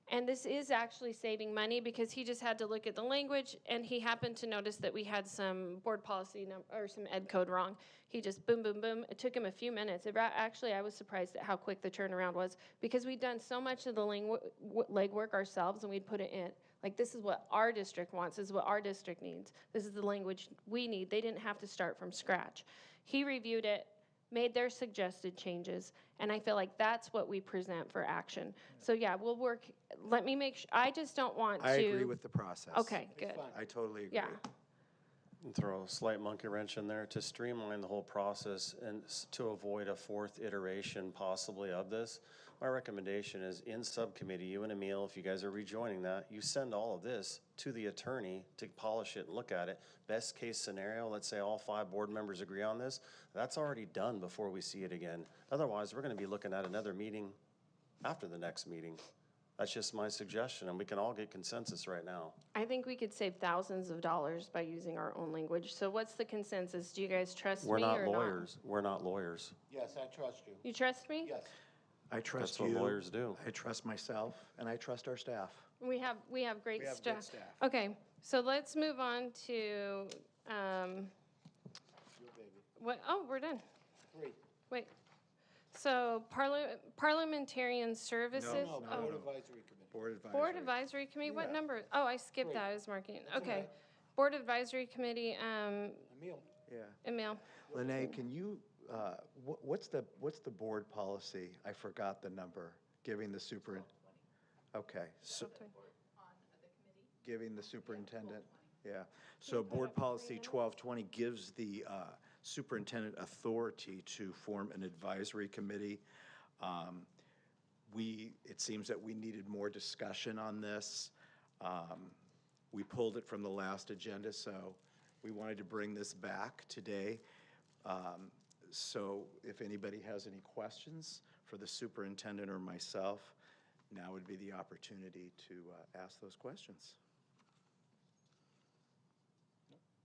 And this is actually saving money because he just had to look at the language, and he happened to notice that we had some board policy or some ed code wrong. He just boom, boom, boom. It took him a few minutes. Actually, I was surprised at how quick the turnaround was because we'd done so much of the legwork ourselves, and we'd put it in. Like, this is what our district wants. This is what our district needs. This is the language we need. They didn't have to start from scratch. He reviewed it, made their suggested changes, and I feel like that's what we present for action. So yeah, we'll work, let me make sure, I just don't want to. I agree with the process. Okay, good. I totally agree. Yeah, And throw a slight monkey wrench in there to streamline the whole process and to avoid a fourth iteration possibly of this. My recommendation is in subcommittee, you and Emil, if you guys are rejoining that, you send all of this to the attorney to polish it and look at it. Best case scenario, let's say all 5 board members agree on this, that's already done before we see it again. Otherwise, we're gonna be looking at another meeting after the next meeting. That's just my suggestion, and we can all get consensus right now. I think we could save thousands of dollars by using our own language. So what's the consensus? Do you guys trust me We're or not not? lawyers. We're not lawyers. Yes, I trust you. You trust me? Yes. I trust That's you. what lawyers do. I trust myself, and I trust our staff. We have great We have staff. good staff. Okay, so let's move on to, what, oh, we're done. 3. Wait. So parliamentarian services? No, Oh, Board Advisory Committee. Board advisory. Board Advisory Committee, what Yeah. number? Oh, I skipped that, I was marking. Okay. Board Advisory Committee, Emil? Yeah. Emil. Lene, can you, what's the board policy? I forgot the number, giving the super. Okay, so, giving the superintendent, yeah. So Board Policy 1220 gives the superintendent authority to form an advisory committee. It seems that we needed more discussion on this. We pulled it from the last agenda, so we wanted to bring this back today. So if anybody has any questions for the superintendent or myself, now would be the opportunity to ask those questions.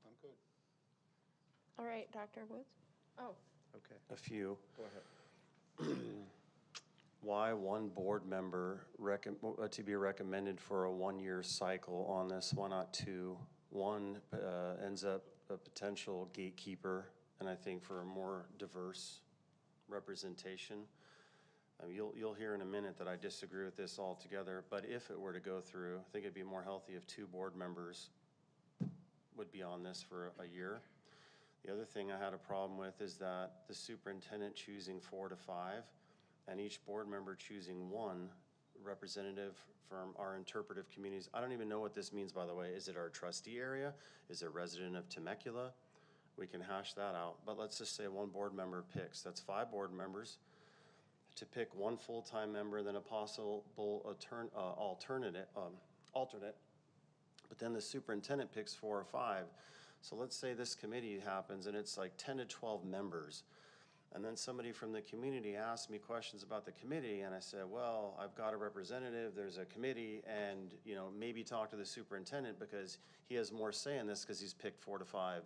I'm good. All right, Dr. Woods? Oh, Okay, A few. go ahead. Why one board member to be recommended for a 1-year cycle on this? Why not 2? One ends up a potential gatekeeper, and I think for a more diverse representation. You'll hear in a minute that I disagree with this altogether, but if it were to go through, I think it'd be more healthy if 2 board members would be on this for a year. The other thing I had a problem with is that the superintendent choosing 4 to 5, and each board member choosing 1 representative from our interpretive communities. I don't even know what this means, by the way. Is it our trustee area? Is it resident of Temecula? We can hash that out, but let's just say 1 board member picks. That's 5 board members to pick 1 full-time member, then a possible alternate. But then the superintendent picks 4 or 5. So let's say this committee happens and it's like 10 to 12 members. And then somebody from the community asked me questions about the committee, and I said, well, I've got a representative, there's a committee, and maybe talk to the superintendent because he has more say in this because he's picked 4 to 5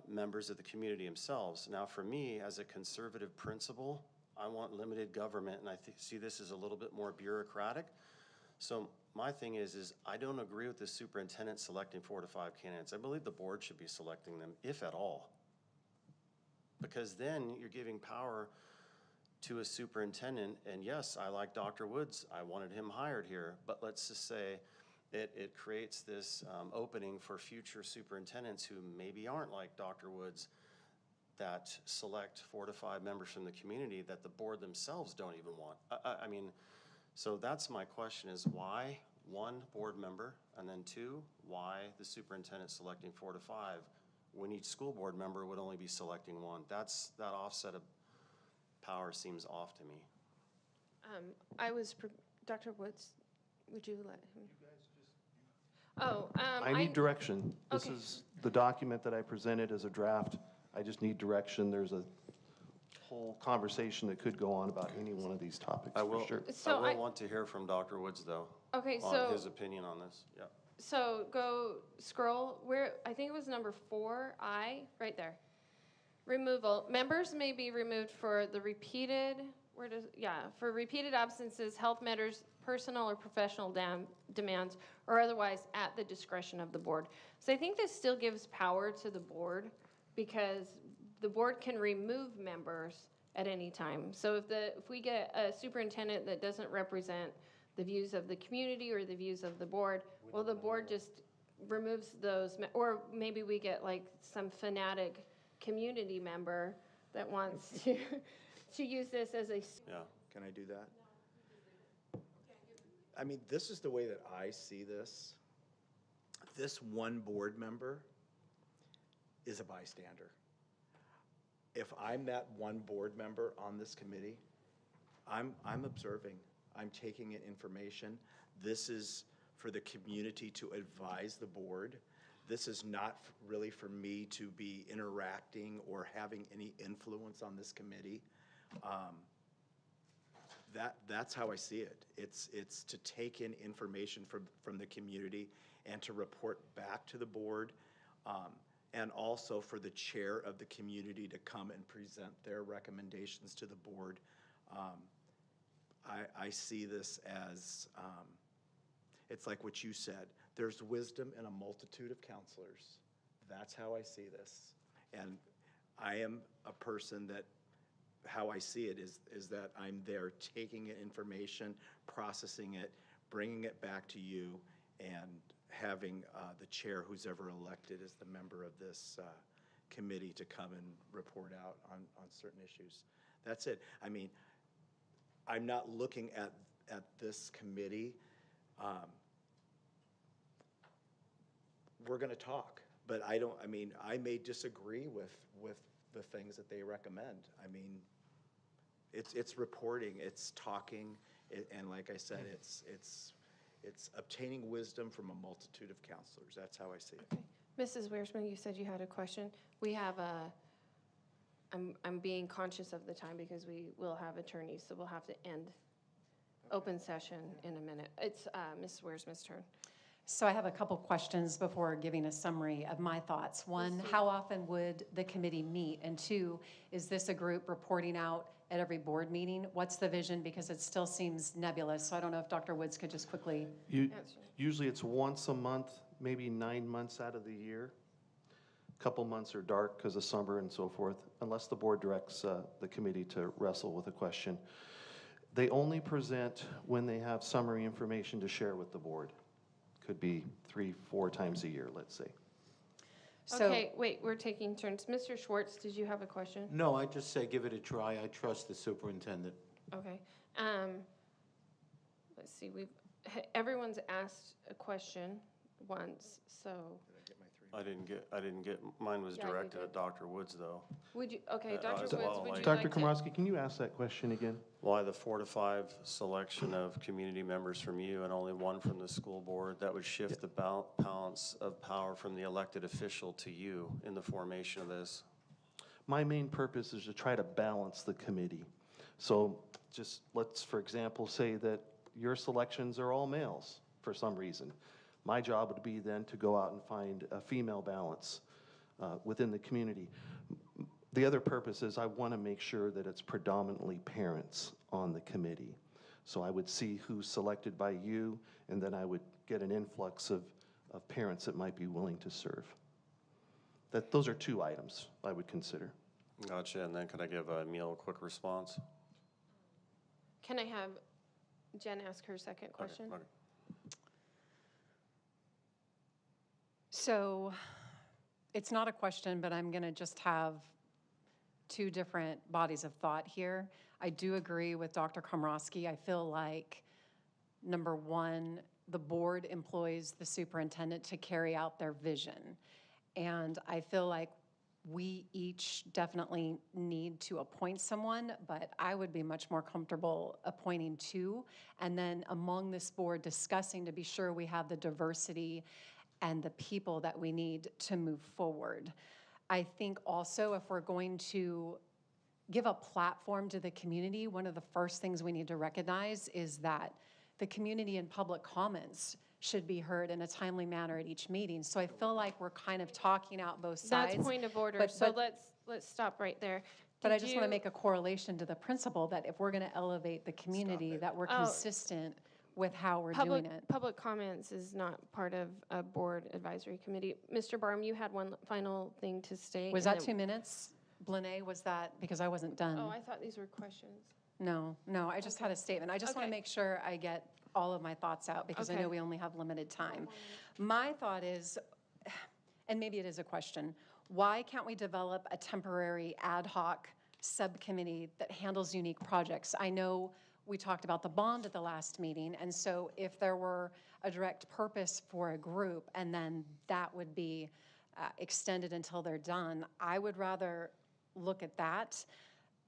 members of the community themselves. Now for me, as a conservative principle, I want limited government, and I see this as a little bit more bureaucratic. So my thing is I don't agree with the superintendent selecting 4 to 5 candidates. I believe the board should be selecting them, if at all. Because then you're giving power to a superintendent, and yes, I like Dr. Woods, I wanted him hired here, but let's just say it creates this opening for future superintendents who maybe aren't like Dr. Woods, that select 4 to 5 members from the community that the board themselves don't even want. I mean, so that's my question is why 1 board member, and then 2, why the superintendent selecting 4 to 5 when each school board member would only be selecting 1? That offset of power seems off to me. Dr. Woods, would you let him? I need direction. This Okay. is the document that I presented as a draft. I just need direction. There's a whole conversation that could go on about any one of these topics, I for will, sure. So I will want to hear from Dr. Woods, though. Okay, On so, his opinion on this, yeah. so go scroll, I think it was number 4I, right there. Removal, members may be removed for the repeated, for repeated absences, health matters, personal or professional demands, or otherwise at the discretion of the board. So I think this still gives power to the board because the board can remove members at any time. So if we get a superintendent that doesn't represent the views of the community or the views of the board, well, the board just removes those, or maybe we get like some fanatic community member that wants to use this as a. Yeah. Can I do that? I mean, this is the way that I see this. This 1 board member is a bystander. If I'm that 1 board member on this committee, I'm observing. I'm taking in information. This is for the community to advise the board. This is not really for me to be interacting or having any influence on this committee. That's how I see it. It's to take in information from the community and to report back to the board, and also for the chair of the community to come and present their recommendations to the board. I see this as, it's like what you said, there's wisdom in a multitude of counselors. That's how I see this. And I am a person that, how I see it is that I'm there taking in information, processing it, bringing it back to you, and having the chair, who's ever elected as the member of this committee, to come and report out on certain issues. That's it. I mean, I'm not looking at this committee. We're going to talk, but I may disagree with the things that they recommend. I mean, it's reporting, it's talking, and like I said, it's obtaining wisdom from a multitude of counselors. That's how I see it. Okay. Mrs. Wiersma, you said you had a question. We have I'm being conscious of the time because we will have attorneys, so we'll have to end open session in a minute. It's Mrs. Wiersma's turn. So I have a couple questions before giving a summary of my thoughts. One, how often would the committee meet? And two, is this a group reporting out at every board meeting? What's the vision? Because it still seems nebulous. So I don't know if Dr. Woods could just quickly. Usually it's once a month, maybe 9 months out of the year. A couple months are dark because of summer and so forth, unless the board directs the committee to wrestle with a question. They only present when they have summary information to share with the board. Could be 3-4 times a year, let's say. So, Okay, wait, we're taking turns. Mr. Schwartz, did you have a question? No, I just say give it a try. I trust the superintendent. Okay. Let's see, everyone's asked a question once, so I didn't get, mine was Yeah, you directed did. at Dr. Woods, though. would you, okay, as Dr. Woods, well, would like- you Dr. like to? Komrosky, can you ask that question again? Why the 4 to 5 selection of community members from you and only 1 from the school board? That would shift the balance of power from the elected official to you in the formation of this. My main purpose is to try to balance the committee. So just let's, for example, say that your selections are all males for some reason. My job would be then to go out and find a female balance within the community. The other purpose is I want to make sure that it's predominantly parents on the committee. So I would see who's selected by you, and then I would get an influx of parents that might be willing to serve. Those are 2 items I would consider. Gotcha, and then could I give Emil a quick response? Can I have Jen ask her second question? Okay. So it's not a question, but I'm going to just have 2 different bodies of thought here. I do agree with Dr. Komrosky. I feel like, number one, the board employs the superintendent to carry out their vision. And I feel like we each definitely need to appoint someone, but I would be much more comfortable appointing 2. And then among this board discussing to be sure we have the diversity and the people that we need to move forward. I think also if we're going to give a platform to the community, one of the first things we need to recognize is that the community and public comments should be heard in a timely manner at each meeting. So I feel like we're kind of talking out both sides. That's point of order, but- so but- let's stop right there. But I Did just want to you- make a correlation to the principle that if we're going to elevate the community, that we're consistent with how we're doing it. Public comments is not part of a board advisory committee. Mr. Barham, you had one final thing to state. Was and that then- 2 minutes? Blene, was that, because I wasn't done. Oh, I thought these were questions. No, I just had a statement. I just want to Okay. make sure I get all of my thoughts out because I Okay. know we only have limited time. My thought is, and maybe it is a question, why can't we develop a temporary ad hoc subcommittee that handles unique projects? I know we talked about the bond at the last meeting, and so if there were a direct purpose for a group and then that would be extended until they're done, I would rather look at that.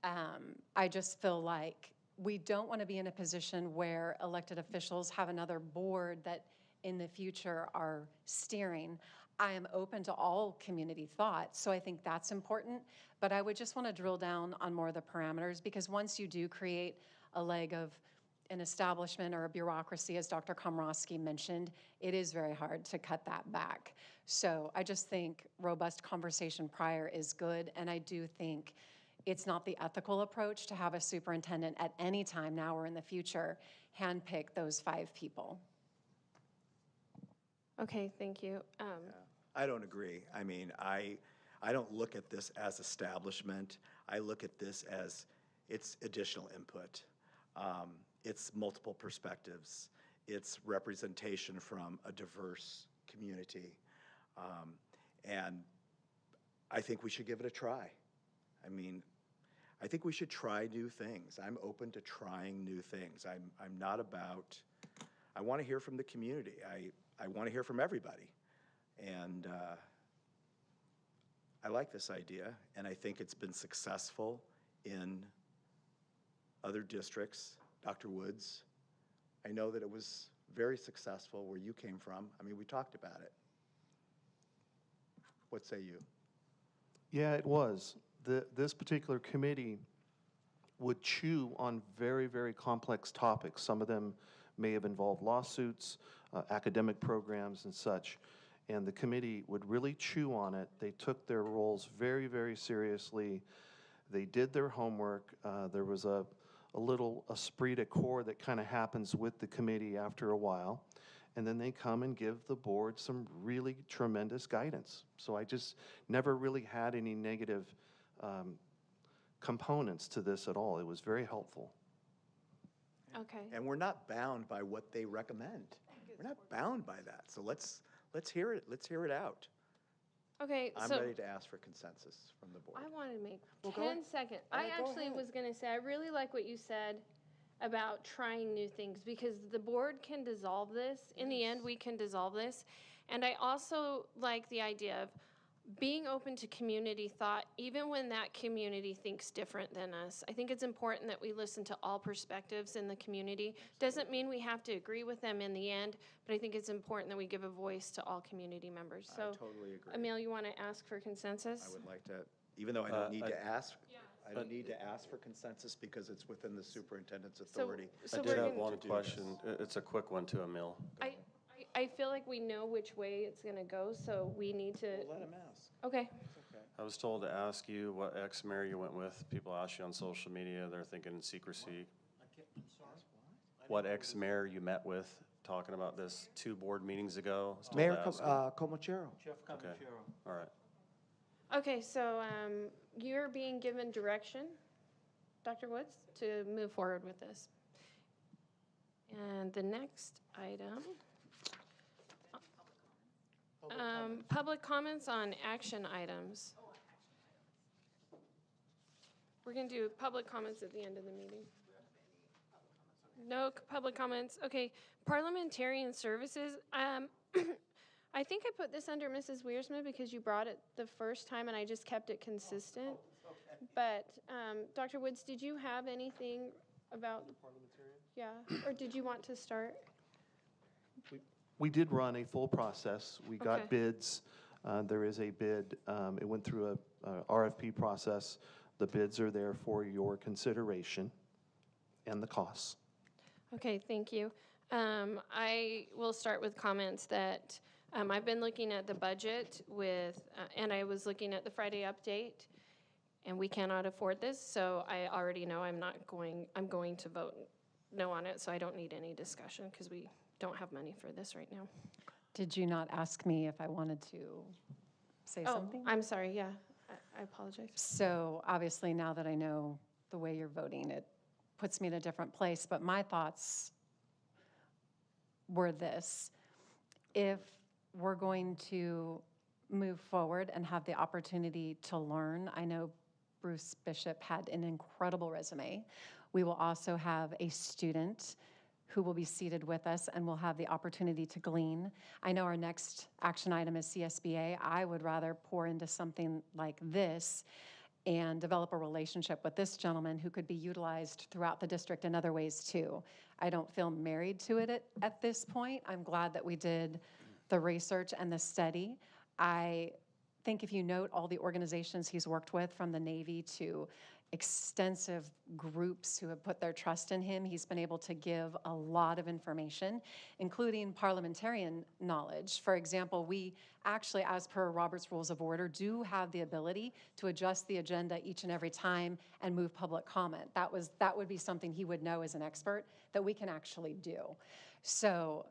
I just feel like we don't want to be in a position where elected officials have another board that in the future are steering. I am open to all community thought, so I think that's important, but I would just want to drill down on more of the parameters, because once you do create a leg of an establishment or a bureaucracy, as Dr. Komrosky mentioned, it is very hard to cut that back. So I just think robust conversation prior is good, and I do think it's not the ethical approach to have a superintendent at any time now or in the future handpick those 5 people. Okay, thank you. I don't agree. I mean, I don't look at this as establishment. I look at this as it's additional input. It's multiple perspectives. It's representation from a diverse community. And I think we should give it a try. I mean, I think we should try new things. I'm open to trying new things. I'm not about, I want to hear from the community. I want to hear from everybody. And I like this idea, and I think it's been successful in other districts. Dr. Woods, I know that it was very successful where you came from. I mean, we talked about it. What say you? Yeah, it was. This particular committee would chew on very, very complex topics. Some of them may have involved lawsuits, academic programs and such. And the committee would really chew on it. They took their roles very, very seriously. They did their homework. There was a little esprit de corps that kind of happens with the committee after a while. And then they come and give the board some really tremendous guidance. So I just never really had any negative components to this at all. It was very helpful. Okay. And we're not bound by what they recommend. We're not bound by that. So let's hear it. Let's hear it out. Okay, I'm so ready to ask for consensus from the board. I want to make Well, go 10 ahead. seconds. All I right, go actually ahead. was going to say, I really like what you said about trying new things, because the board can dissolve this. In the end, we can dissolve this. And I also like the idea of being open to community thought, even when that community thinks different than us. I think it's important that we listen to all perspectives in the community. Doesn't mean we have to agree with them in the end, but I think it's important that we give a voice to all community members. I So, totally agree. Emil, you want to ask for consensus? I would like to, even though I don't need to ask, I don't need to ask for consensus because it's within the superintendent's authority. So I we're did have gonna- one question. It's a quick one too, Emil. I feel like we know which way it's going to go, so we need to, Well, let him ask. okay. I was told to ask you what ex-mayor you went with. People ask you on social media, they're thinking secrecy. I'm sorry? What ex-mayor you met with, talking about this 2 board meetings ago? I was told Mayor to ask you. Comachero. Jeff Okay. Comachero. All right. Okay, so you're being given direction, Dr. Woods, to move forward with this. And the next item, public comments on action items. We're going to do public comments at the end of the meeting. No public comments. Okay, parliamentarian services. I think I put this under Mrs. Wiersma because you brought it the first time and I just kept it consistent. But Dr. Woods, did you have anything about the parliamentarian? Yeah, or did you want to start? We did run a full process. We got Okay. bids. There is a bid. It went through a RFP process. The bids are there for your consideration and the costs. Okay, thank you. I will start with comments that I've been looking at the budget with, and I was looking at the Friday update, and we cannot afford this, so I already know I'm going to vote no on it, so I don't need any discussion because we don't have money for this right now. Did you not ask me if I wanted to say something? I'm sorry, yeah, I apologize. So obviously, now that I know the way you're voting, it puts me in a different place. But my thoughts were this. If we're going to move forward and have the opportunity to learn, I know Bruce Bishop had an incredible resume. We will also have a student who will be seated with us and will have the opportunity to glean. I know our next action item is CSBA. I would rather pour into something like this and develop a relationship with this gentleman who could be utilized throughout the district in other ways too. I don't feel married to it at this point. I'm glad that we did the research and the study. I think if you note all the organizations he's worked with, from the Navy to extensive groups who have put their trust in him. He's been able to give a lot of information, including parliamentarian knowledge. For example, we actually, as per Robert's Rules of Order, do have the ability to adjust the agenda each and every time and move public comment. That would be something he would know as an expert that we can actually do. So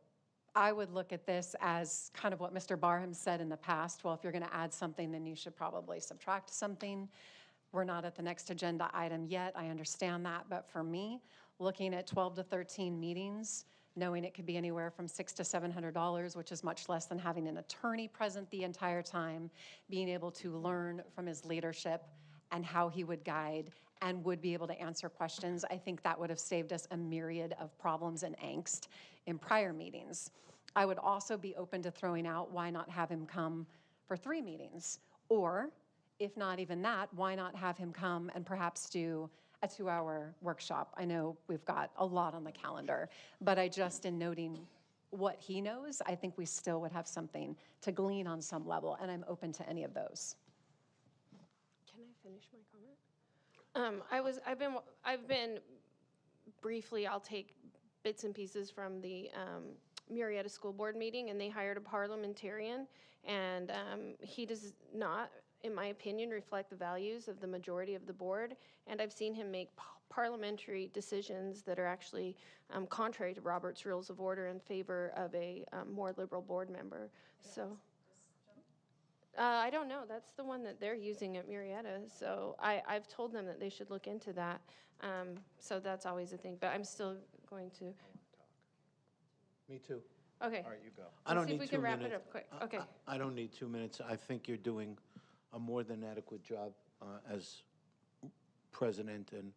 I would look at this as kind of what Mr. Barham said in the past. Well, if you're going to add something, then you should probably subtract something. We're not at the next agenda item yet, I understand that, but for me, looking at 12 to 13 meetings, knowing it could be anywhere from $600 to $700, which is much less than having an attorney present the entire time, being able to learn from his leadership and how he would guide and would be able to answer questions, I think that would have saved us a myriad of problems and angst in prior meetings. I would also be open to throwing out, why not have him come for 3 meetings? Or, if not even that, why not have him come and perhaps do a 2-hour workshop? I know we've got a lot on the calendar, but I just, in noting what he knows, I think we still would have something to glean on some level, and I'm open to any of those. Can I finish my comment? I've been briefly, I'll take bits and pieces from the Murrieta School Board meeting, and they hired a parliamentarian, and he does not, in my opinion, reflect the values of the majority of the board, and I've seen him make parliamentary decisions that are actually contrary to Robert's Rules of Order in favor of a more liberal board member. So. I don't know. That's the one that they're using at Murrieta. So I've told them that they should look into that. So that's always a thing. But I'm still going to. Me too. Okay. All right, you go. I don't Let's see if need we 2 can minutes. wrap it up quick. Okay. I don't need 2 minutes. I think you're doing a more than adequate job as president and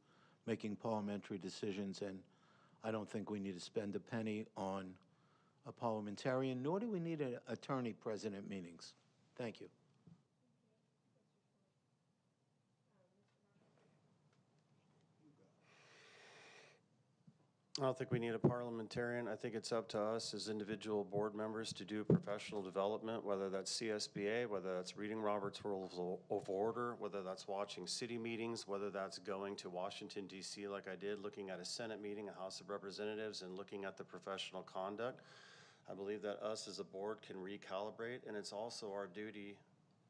making parliamentary decisions, and I don't think we need to spend a penny on a parliamentarian, nor do we need an attorney-president meetings. Thank you. I don't think we need a parliamentarian. I think it's up to us as individual board members to do professional development, whether that's CSBA, whether that's reading Robert's Rules of Order, whether that's watching city meetings, whether that's going to Washington, D.C. like I did, looking at a Senate meeting, a House of Representatives, and looking at the professional conduct. I believe that us as a board can recalibrate, and it's also our duty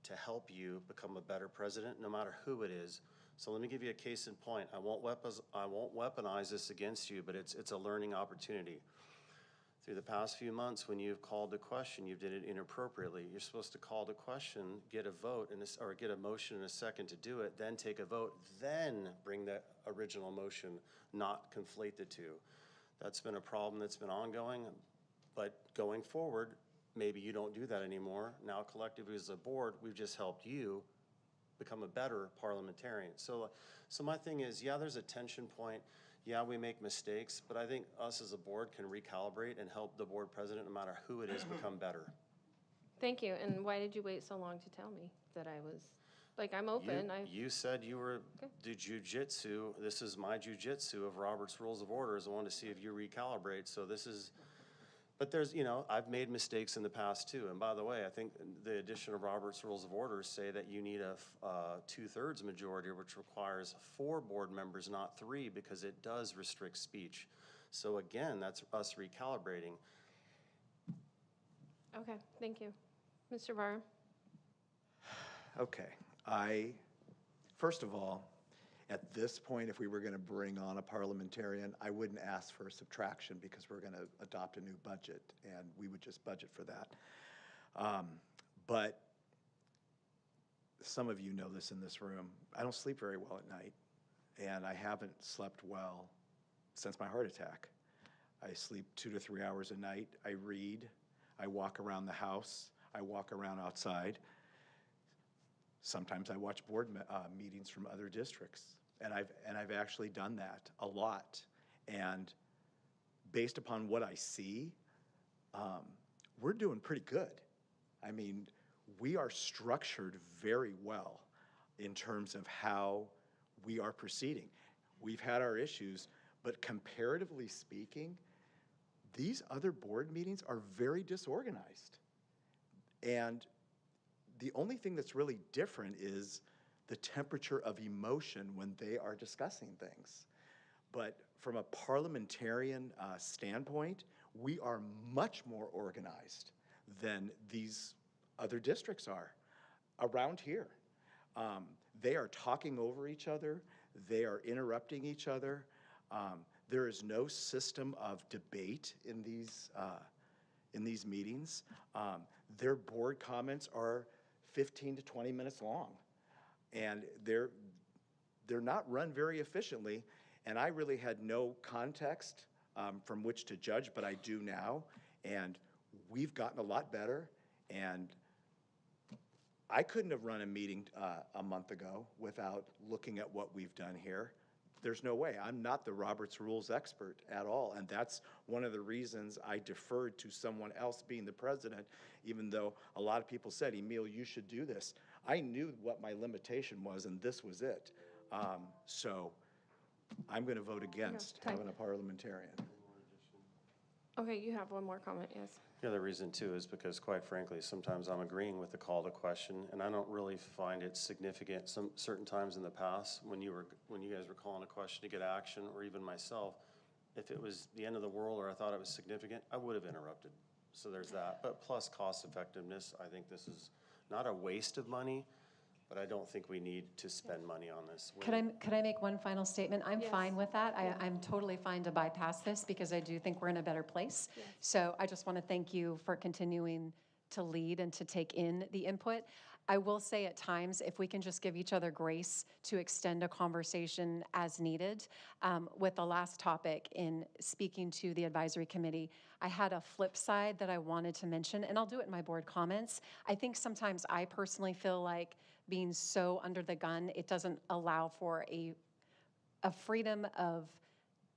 to help you become a better president, no matter who it is. So let me give you a case in point. I won't weaponize this against you, but it's a learning opportunity. Through the past few months, when you've called the question, you did it inappropriately. You're supposed to call the question, get a vote, or get a motion in a second to do it, then take a vote, then bring the original motion, not conflate the two. That's been a problem that's been ongoing, but going forward, maybe you don't do that anymore. Now collectively as a board, we've just helped you become a better parliamentarian. So my thing is, yeah, there's a tension point. Yeah, we make mistakes, but I think us as a board can recalibrate and help the board president, no matter who it is, become better. Thank you. And why did you wait so long to tell me that I was, like, I'm open. You said you were the jujitsu. This is my jujitsu of Robert's Rules of Orders. I wanted to see if you recalibrate. So this is, but there's, I've made mistakes in the past too. And by the way, I think the addition of Robert's Rules of Orders say that you need a 2/3 majority, which requires 4 board members, not 3, because it does restrict speech. So again, that's us recalibrating. Okay, thank you. Mr. Barr? Okay. First of all, at this point, if we were going to bring on a parliamentarian, I wouldn't ask for a subtraction because we're going to adopt a new budget, and we would just budget for that. But some of you know this in this room. I don't sleep very well at night, and I haven't slept well since my heart attack. I sleep 2 to 3 hours a night. I read. I walk around the house. I walk around outside. Sometimes I watch board meetings from other districts, and I've actually done that a lot. And based upon what I see, we're doing pretty good. I mean, we are structured very well in terms of how we are proceeding. We've had our issues, but comparatively speaking, these other board meetings are very disorganized. And the only thing that's really different is the temperature of emotion when they are discussing things. But from a parliamentarian standpoint, we are much more organized than these other districts are around here. They are talking over each other. They are interrupting each other. There is no system of debate in these meetings. Their board comments are 15 to 20 minutes long, and they're not run very efficiently. And I really had no context from which to judge, but I do now. And we've gotten a lot better. And I couldn't have run a meeting a month ago without looking at what we've done here. There's no way. I'm not the Roberts Rules expert at all. And that's one of the reasons I deferred to someone else being the president, even though a lot of people said, Emil, you should do this. I knew what my limitation was, and this was it. So I'm going to vote against having a parliamentarian. Okay, you have one more comment, yes. The other reason too is because, quite frankly, sometimes I'm agreeing with the call to question, and I don't really find it significant. Some certain times in the past, when you guys were calling a question to get action, or even myself, if it was the end of the world or I thought it was significant, I would have interrupted. So there's that. But plus cost effectiveness, I think this is not a waste of money, but I don't think we need to spend money on this. Could I make one final statement? I'm Yes. fine with that. I'm totally fine to bypass this because I do think we're in a better place. Yes. So I just want to thank you for continuing to lead and to take in the input. I will say at times, if we can just give each other grace to extend a conversation as needed. With the last topic in speaking to the advisory committee, I had a flip side that I wanted to mention, and I'll do it in my board comments. I think sometimes I personally feel like being so under the gun, it doesn't allow for a freedom of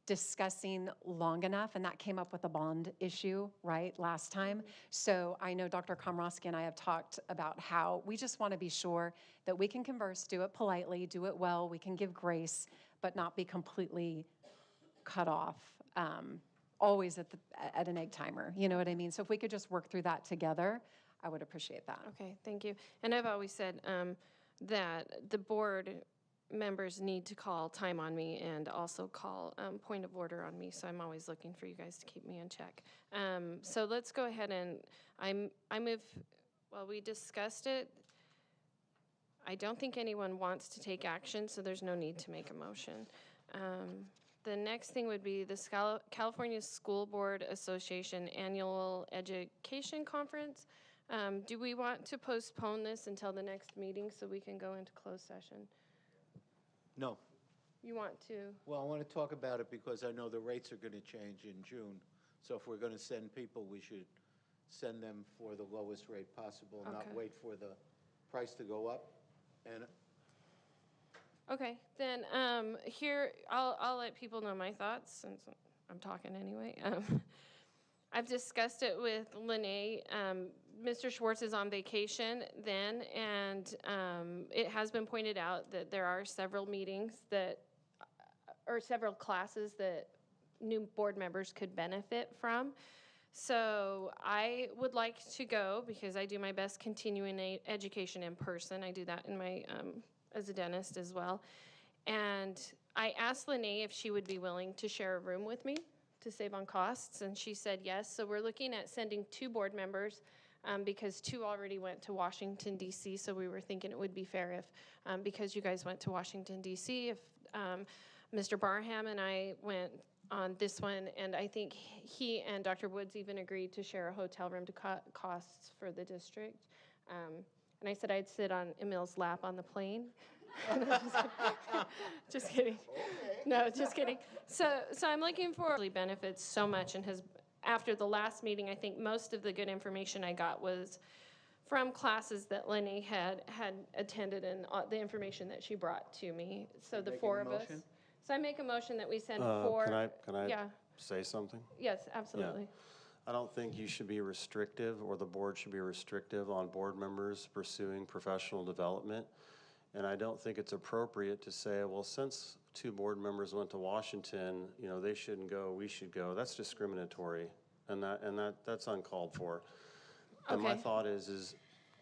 discussing long enough, and that came up with the bond issue, right, last time. So I know Dr. Komrosky and I have talked about how we just want to be sure that we can converse, do it politely, do it well, we can give grace, but not be completely cut off, always at an egg timer, you know what I mean? So if we could just work through that together, I would appreciate that. Okay, thank you. And I've always said that the board members need to call time on me and also call point of order on me, so I'm always looking for you guys to keep me in check. So let's go ahead and I move, well, we discussed it. I don't think anyone wants to take action, so there's no need to make a motion. The next thing would be the California School Board Association Annual Education Conference. Do we want to postpone this until the next meeting so we can go into closed session? No. You want to? Well, I want to talk about it because I know the rates are going to change in June. So if we're going to send people, we should send them for the lowest rate possible, not Okay. wait for the price to go up. And Okay, then here, I'll let people know my thoughts since I'm talking anyway. I've discussed it with Lene. Mr. Schwartz is on vacation then, and it has been pointed out that there are several meetings that, or several classes that new board members could benefit from. So I would like to go because I do my best continuing education in person. I do that in my, as a dentist as well. And I asked Lene if she would be willing to share a room with me to save on costs, and she said yes. So we're looking at sending 2 board members because 2 already went to Washington, D.C., so we were thinking it would be fair if, because you guys went to Washington, D.C., if Mr. Barham and I went on this one, and I think he and Dr. Woods even agreed to share a hotel room to cut costs for the district. And I said I'd sit on Emil's lap on the plane. Just kidding. No, just kidding. So I'm looking for benefits so much, and after the last meeting, I think most of the good information I got was from classes that Lenny had attended and the information that she brought to me. So the 4 of us. So I make a motion that we send 4. Can I Yeah. say something? Yes, absolutely. Yeah. I don't think you should be restrictive, or the board should be restrictive on board members pursuing professional development. And I don't think it's appropriate to say, well, since 2 board members went to Washington, you know, they shouldn't go, we should go. That's discriminatory, and that's uncalled for. And my Okay. thought is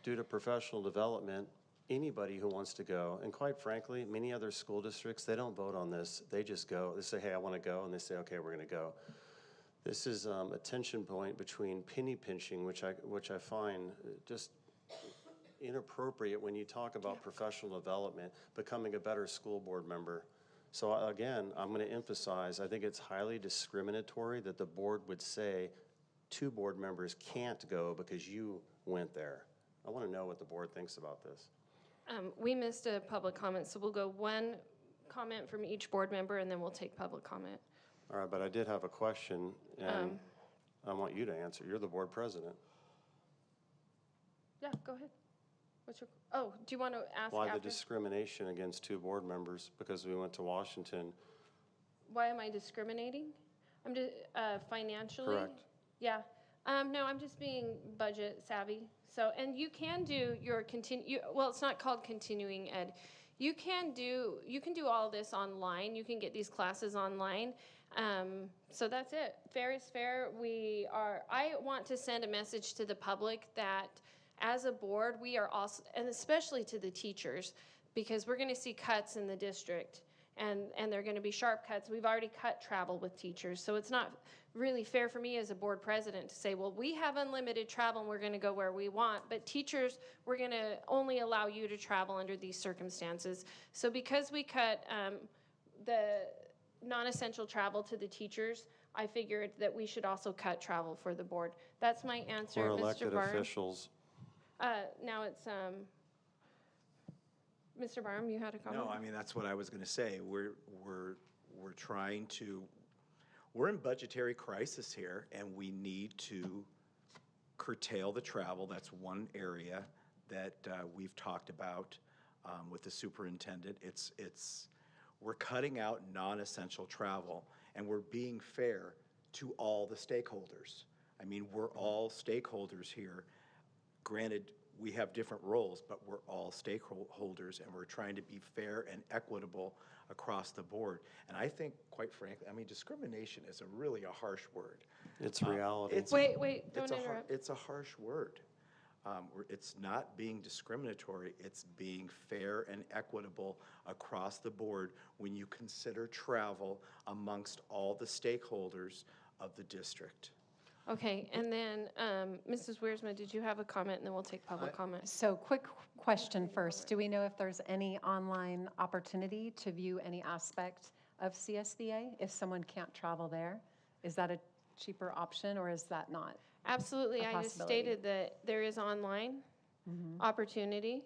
due to professional development, anybody who wants to go, and quite frankly, many other school districts, they don't vote on this. They just go. They say, hey, I want to go, and they say, okay, we're going to go. This is a tension point between penny pinching, which I find just inappropriate when you talk about professional development, becoming a better school board member. So again, I'm going to emphasize, I think it's highly discriminatory that the board would say 2 board members can't go because you went there. I want to know what the board thinks about this. We missed a public comment, so we'll go 1 comment from each board member, and then we'll take public comment. All right, but I did have a question, and I want you to answer. You're the board president. Yeah, go ahead. Do you want to ask Why after? the discrimination against 2 board members? Because we went to Washington. Why am I discriminating? I'm just, financially? Correct. Yeah. No, I'm just being budget savvy. So, and you can do your well, it's not called continuing ed. You can do all this online. You can get these classes online. So that's it. Fair is fair. I want to send a message to the public that as a board, we are also, and especially to the teachers, because we're going to see cuts in the district, and they're going to be sharp cuts. We've already cut travel with teachers, so it's not really fair for me as a board president to say, well, we have unlimited travel and we're going to go where we want, but teachers, we're going to only allow you to travel under these circumstances. So because we cut the non-essential travel to the teachers, I figured that we should also cut travel for the board. That's my answer, We're Mr. elected Barham. officials. Now it's, Mr. Barham, you had a comment? No, I mean, that's what I was going to say. We're trying to, we're in budgetary crisis here, and we need to curtail the travel. That's one area that we've talked about with the superintendent. We're cutting out non-essential travel, and we're being fair to all the stakeholders. I mean, we're all stakeholders here. Granted, we have different roles, but we're all stakeholders, and we're trying to be fair and equitable across the board. And I think, quite frankly, I mean, discrimination is really a harsh word. It's reality. Wait, don't interrupt. It's a harsh word. It's not being discriminatory, it's being fair and equitable across the board when you consider travel amongst all the stakeholders of the district. Okay, and then Mrs. Wiersma, did you have a comment, and then we'll take public comment? So quick question first. Do we know if there's any online opportunity to view any aspect of CSBA if someone can't travel there? Is that a cheaper option, or is that not? Absolutely, A I just possibility. stated that there is online opportunity,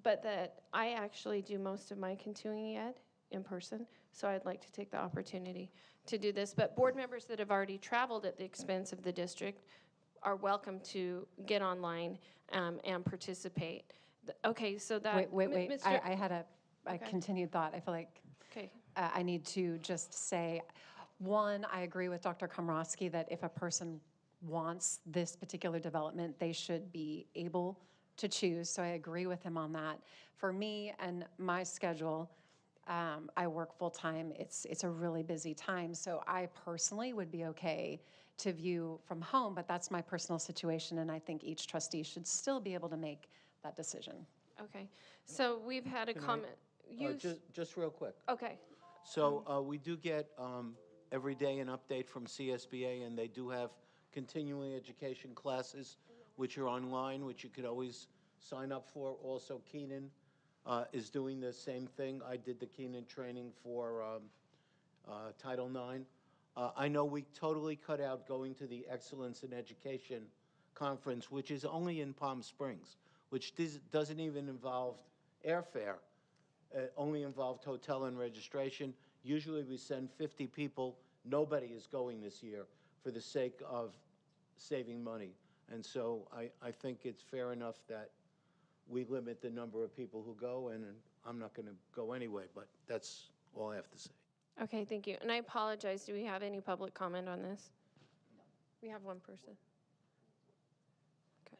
but that I actually do most of my continuing ed in person, so I'd like to take the opportunity to do this. But board members that have already traveled at the expense of the district are welcome to get online and participate. Okay, so that. Wait. Mr. I had a Okay. continued thought. I feel like Okay, I need to just say, one, I agree with Dr. Komrosky that if a person wants this particular development, they should be able to choose. So I agree with him on that. For me and my schedule, I work full-time. It's a really busy time. So I personally would be okay to view from home, but that's my personal situation, and I think each trustee should still be able to make that decision. okay. So we've had a Can I- comment. Just real quick. Okay, So we do get every day an update from CSBA, and they do have continuing education classes, which are online, which you could always sign up for. Also, Keenan is doing the same thing. I did the Keenan training for Title IX. I know we totally cut out going to the Excellence in Education Conference, which is only in Palm Springs, which doesn't even involve airfare. It only involved hotel and registration. Usually we send 50 people. Nobody is going this year for the sake of saving money. And so I think it's fair enough that we limit the number of people who go, and I'm not going to go anyway, but that's all I have to say. okay, thank you. And I apologize, do we have any public comment on this? No. We have one person. Okay.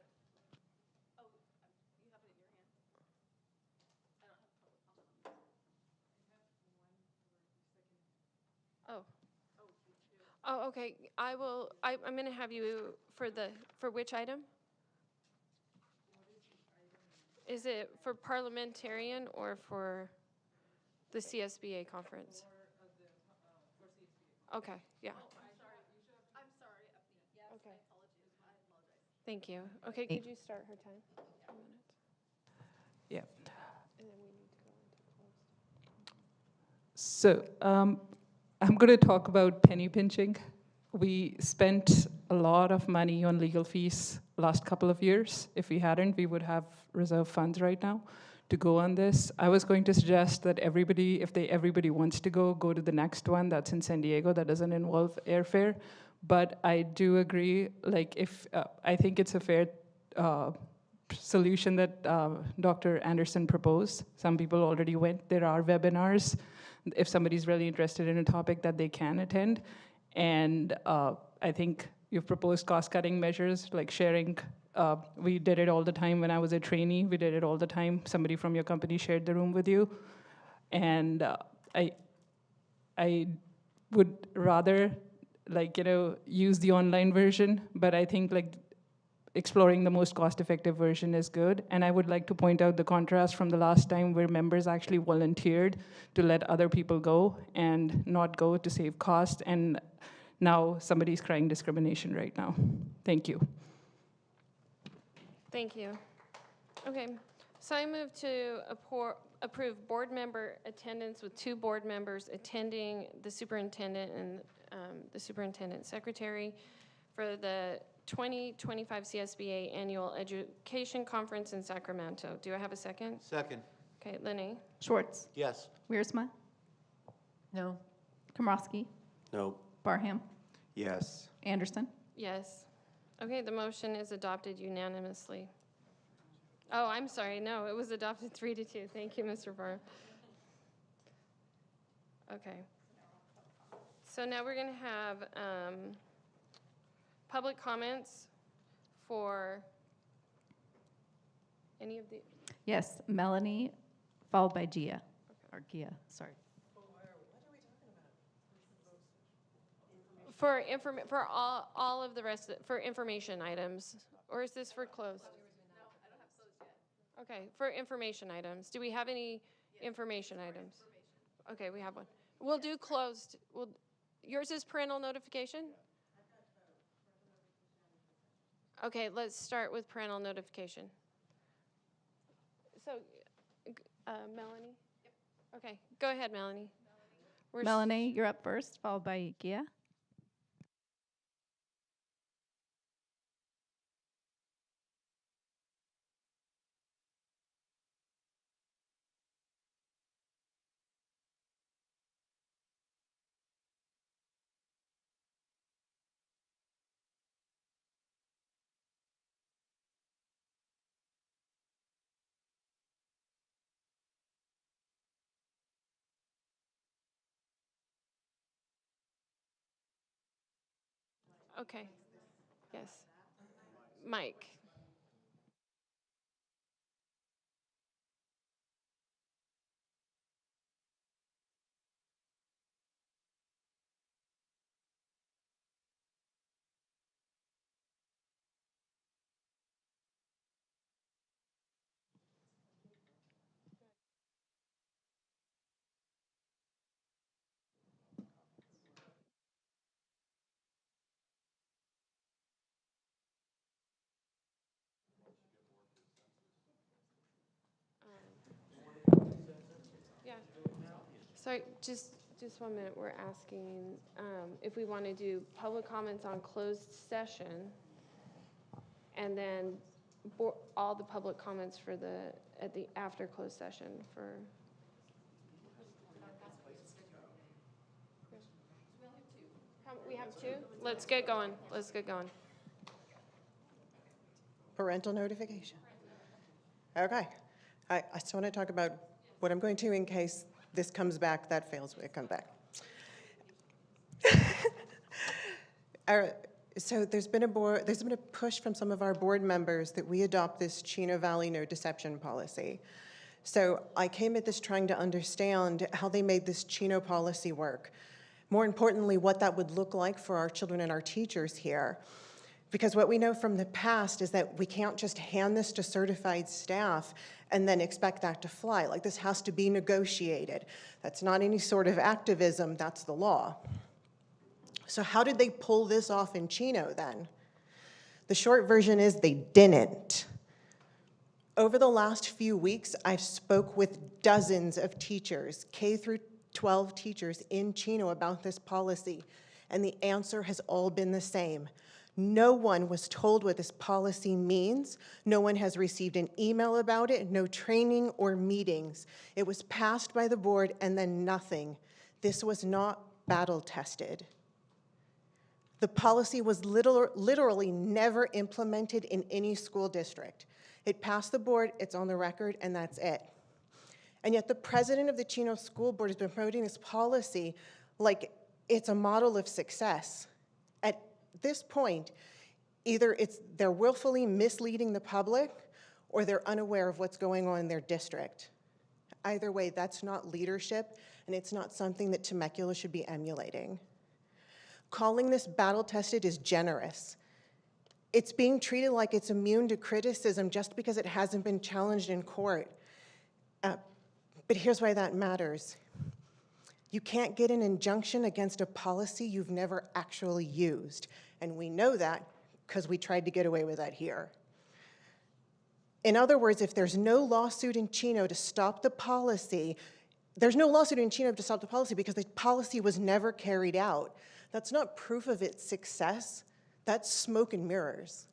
Oh. Oh, okay, I'm going to have you for which item? Is it for Parliamentarian or for the CSBA conference? Okay, yeah. Okay. Thank you. Okay, could you start her time? 2 minutes. Yeah. And then we need to go into closed. So I'm going to talk about penny pinching. We spent a lot of money on legal fees last couple of years. If we hadn't, we would have reserve funds right now to go on this. I was going to suggest that everybody, if everybody wants to go to the next one that's in San Diego that doesn't involve airfare. But I do agree, like if, I think it's a fair solution that Dr. Anderson proposed. Some people already went. There are webinars if somebody's really interested in a topic that they can attend. And I think you've proposed cost-cutting measures like sharing. We did it all the time when I was a trainee. We did it all the time. Somebody from your company shared the room with you. And I would rather use the online version, but I think exploring the most cost-effective version is good. And I would like to point out the contrast from the last time where members actually volunteered to let other people go and not go to save cost. And now somebody's crying discrimination right now. Thank you. Thank you. Okay, so I move to approve board member attendance with 2 board members attending the superintendent and the superintendent secretary for the 2025 CSBA Annual Education Conference in Sacramento. Do I have a second? Second. Okay, Lenny? Schwartz. Yes. Wiersma. No. Komrosky. No. Barham. Yes. Anderson. Yes. Okay, the motion is adopted unanimously. Oh, I'm sorry, no, it was adopted 3-2. Thank you, Mr. Barr. Okay. So now we're gonna have public comments for any of the, Yes, Melanie, followed by Gia. Or Gia, sorry. for all of the rest, for information items, or is this for closed? No, I don't have closed yet. Okay, for information items. Do we have any information items? Okay, we have one. We'll do closed. Yours is parental notification? Okay, let's start with parental notification. So, Melanie? Yep. Okay, go ahead, Melanie. Melanie, you're up first, followed by Gia. Okay, yes. Mike. Yeah. Sorry, just 1 minute. We're asking if we want to do public comments on closed session, and then all the public comments for at the after closed session for. We have 2? Let's get going. Let's get going. Parental notification. Okay. I just want to talk about what I'm going to in case this comes back, that fails, it come back. So there's been a push from some of our board members that we adopt this Chino Valley no deception policy. So I came at this trying to understand how they made this Chino policy work. More importantly, what that would look like for our children and our teachers here. Because what we know from the past is that we can't just hand this to certified staff and then expect that to fly. Like, this has to be negotiated. That's not any sort of activism, that's the law. So how did they pull this off in Chino then? The short version is they didn't. Over the last few weeks, I've spoke with dozens of teachers, K through 12 teachers in Chino about this policy, and the answer has all been the same. No one was told what this policy means. No one has received an email about it, no training or meetings. It was passed by the board and then nothing. This was not battle tested. The policy was literally never implemented in any school district. It passed the board, it's on the record, and that's it. And yet the president of the Chino School Board has been promoting this policy like it's a model of success. At this point, either they're willfully misleading the public or they're unaware of what's going on in their district. Either way, that's not leadership, and it's not something that Temecula should be emulating. Calling this battle-tested is generous. It's being treated like it's immune to criticism just because it hasn't been challenged in court. But here's why that matters. You can't get an injunction against a policy you've never actually used. And we know that because we tried to get away with that here. In other words, if there's no lawsuit in Chino to stop the policy, there's no lawsuit in Chino to stop the policy because the policy was never carried out. That's not proof of its success. That's smoke and mirrors.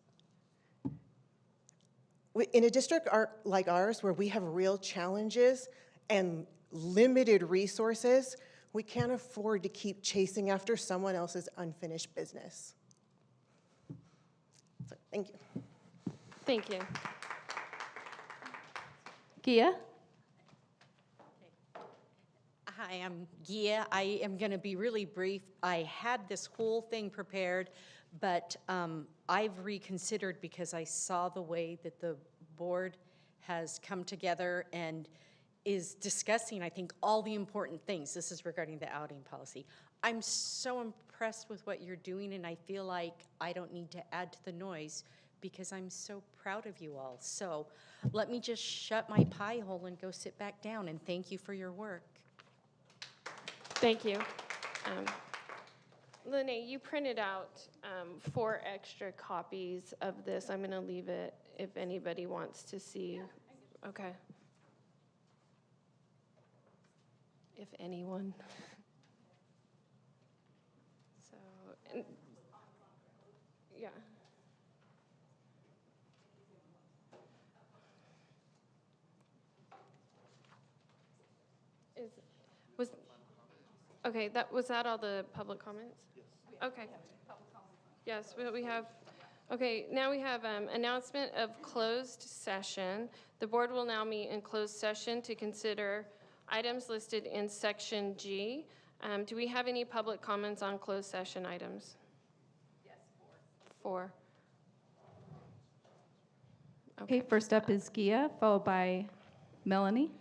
In a district like ours, where we have real challenges and limited resources, we can't afford to keep chasing after someone else's unfinished business. So, thank you. Thank you. Gia? Hi, I'm Gia. I am going to be really brief. I had this whole thing prepared, but I've reconsidered because I saw the way that the board has come together and is discussing, I think, all the important things. This is regarding the outing policy. I'm so impressed with what you're doing, and I feel like I don't need to add to the noise because I'm so proud of you all. So let me just shut my pie hole and go sit back down, and thank you for your work. Thank you. Lene, you printed out 4 extra copies of this. I'm going to leave it if anybody wants to see. Okay. If anyone. So, and, yeah. Okay, was that all the public comments? Yes. Okay. Yes, we have, okay, now we have announcement of closed session. The board will now meet in closed session to consider items listed in section G. Do we have any public comments on closed session items? Yes, 4. Okay, first up is Gia, followed by Melanie.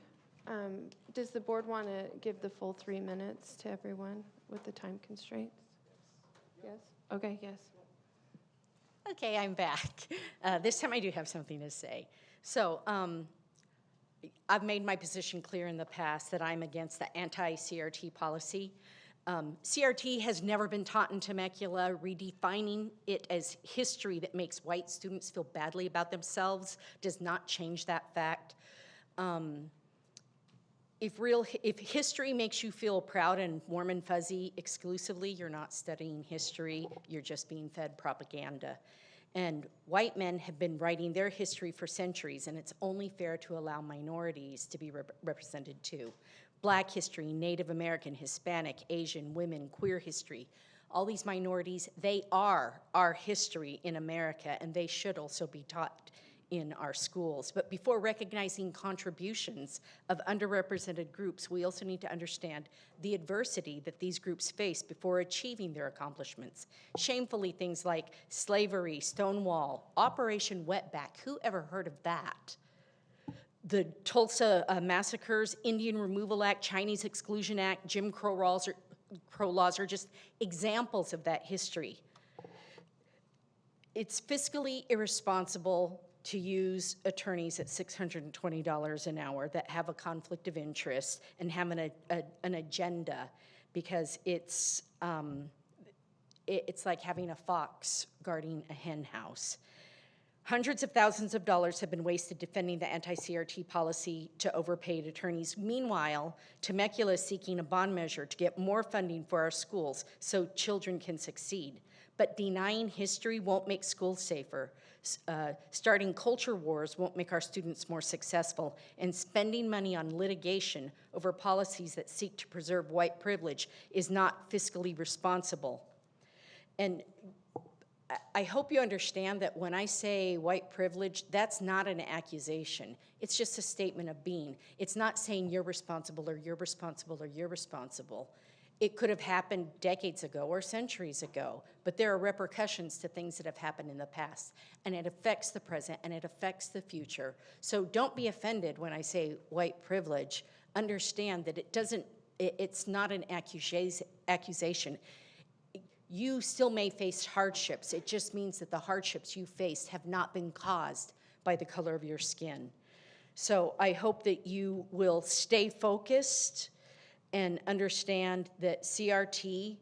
Does the board want to give the full 3 minutes to everyone with the time constraints? Yes? Okay, yes. Okay, I'm back. This time I do have something to say. So I've made my position clear in the past that I'm against the anti-CRT policy. CRT has never been taught in Temecula. Redefining it as history that makes white students feel badly about themselves does not change that fact. If history makes you feel proud and warm and fuzzy exclusively, you're not studying history, you're just being fed propaganda. And white men have been writing their history for centuries, and it's only fair to allow minorities to be represented too. Black history, Native American, Hispanic, Asian, women, queer history, all these minorities, they are our history in America, and they should also be taught in our schools. But before recognizing contributions of underrepresented groups, we also need to understand the adversity that these groups face before achieving their accomplishments. Shamefully, things like slavery, Stonewall, Operation Wetback, who ever heard of that? The Tulsa massacres, Indian Removal Act, Chinese Exclusion Act, Jim Crow laws are just examples of that history. it's fiscally irresponsible to use attorneys at $620 an hour that have a conflict of interest and have an agenda, because it's like having a fox guarding a hen house. Hundreds of thousands of dollars have been wasted defending the anti-CRT policy to overpaid attorneys. Meanwhile, Temecula is seeking a bond measure to get more funding for our schools so children can succeed. But denying history won't make schools safer. Starting culture wars won't make our students more successful. And spending money on litigation over policies that seek to preserve white privilege is not fiscally responsible. And I hope you understand that when I say white privilege, that's not an accusation. It's just a statement of being. It's not saying you're responsible or you're responsible or you're responsible. It could have happened decades ago or centuries ago, but there are repercussions to things that have happened in the past, and it affects the present and it affects the future. So don't be offended when I say white privilege. Understand that it's not an accusation. You still may face hardships. It just means that the hardships you faced have not been caused by the color of your skin. So I hope that you will stay focused and understand that CRT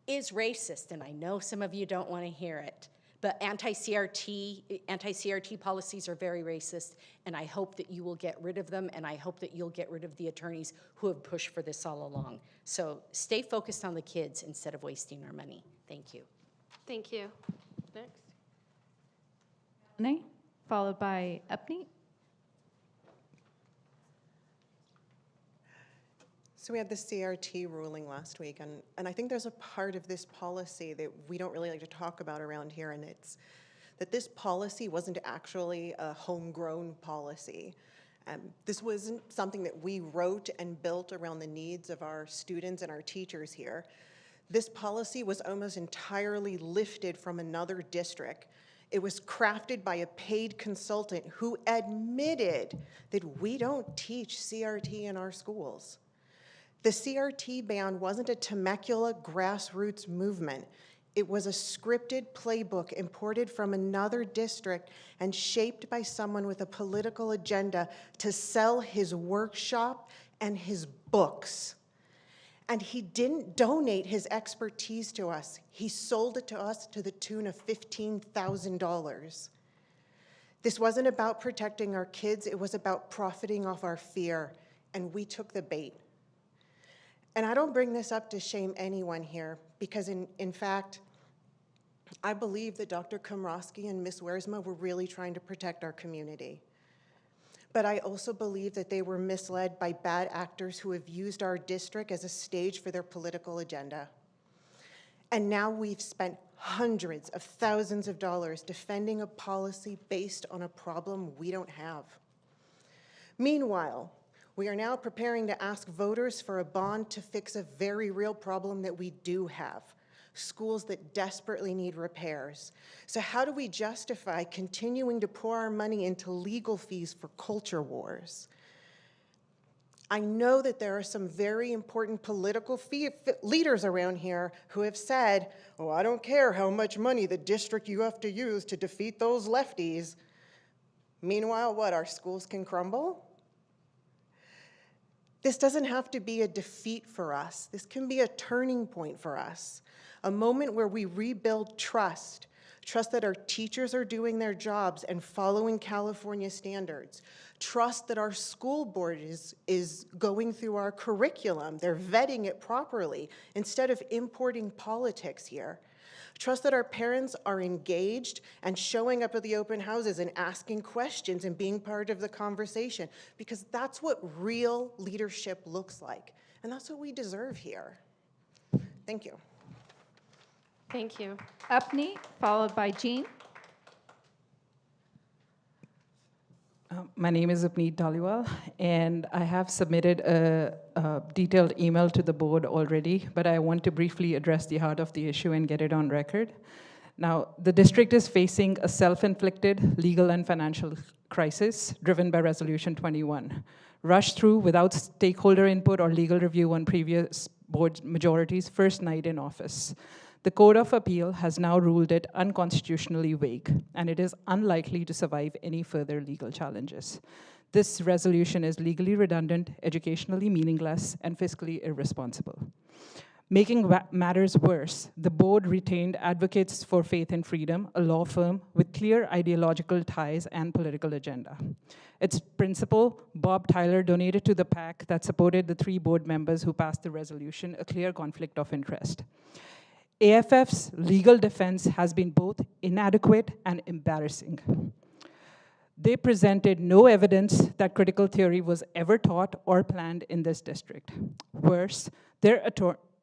is racist, and I know some of you don't want to hear it, but anti-CRT policies are very racist, and I hope that you will get rid of them, and I hope that you'll get rid of the attorneys who have pushed for this all along. So stay focused on the kids instead of wasting our money. Thank you. Thank you. Next. Nay, followed by Upney. So we had the CRT ruling last week, and I think there's a part of this policy that we don't really like to talk about around here, and it's that this policy wasn't actually a homegrown policy. This wasn't something that we wrote and built around the needs of our students and our teachers here. This policy was almost entirely lifted from another district. It was crafted by a paid consultant who admitted that we don't teach CRT in our schools. The CRT ban wasn't a Temecula grassroots movement. It was a scripted playbook imported from another district and shaped by someone with a political agenda to sell his workshop and his books. And he didn't donate his expertise to us. He sold it to us to the tune of $15,000. This wasn't about protecting our kids. It was about profiting off our fear, and we took the bait. And I don't bring this up to shame anyone here, because in fact, I believe that Dr. Komrosky and Ms. Wiersma were really trying to protect our community. But I also believe that they were misled by bad actors who have used our district as a stage for their political agenda. And now we've spent hundreds of thousands of dollars defending a policy based on a problem we don't have. Meanwhile, we are now preparing to ask voters for a bond to fix a very real problem that we do have: schools that desperately need repairs. So how do we justify continuing to pour our money into legal fees for culture wars? I know that there are some very important political leaders around here who have said, oh, I don't care how much money the district you have to use to defeat those lefties. Meanwhile, what, our schools can crumble? This doesn't have to be a defeat for us. This can be a turning point for us, a moment where we rebuild trust that our teachers are doing their jobs and following California standards, trust that our school board is going through our curriculum, they're vetting it properly instead of importing politics here. Trust that our parents are engaged and showing up at the open houses and asking questions and being part of the conversation, because that's what real leadership looks like, and that's what we deserve here. Thank you. Thank you. Upney, followed by Jean. My name is Upneet Dhaliwal, and I have submitted a detailed email to the board already, but I want to briefly address the heart of the issue and get it on record. Now, the district is facing a self-inflicted legal and financial crisis driven by Resolution 21, rushed through without stakeholder input or legal review on previous board majorities' first night in office. The Court of Appeal has now ruled it unconstitutionally vague, and it is unlikely to survive any further legal challenges. This resolution is legally redundant, educationally meaningless, and fiscally irresponsible. Making matters worse, the board retained Advocates for Faith and Freedom, a law firm with clear ideological ties and political agenda. Its principal, Bob Tyler, donated to the PAC that supported the 3 board members who passed the resolution, a clear conflict of interest. AFF's legal defense has been both inadequate and embarrassing. They presented no evidence that critical theory was ever taught or planned in this district. Worse, their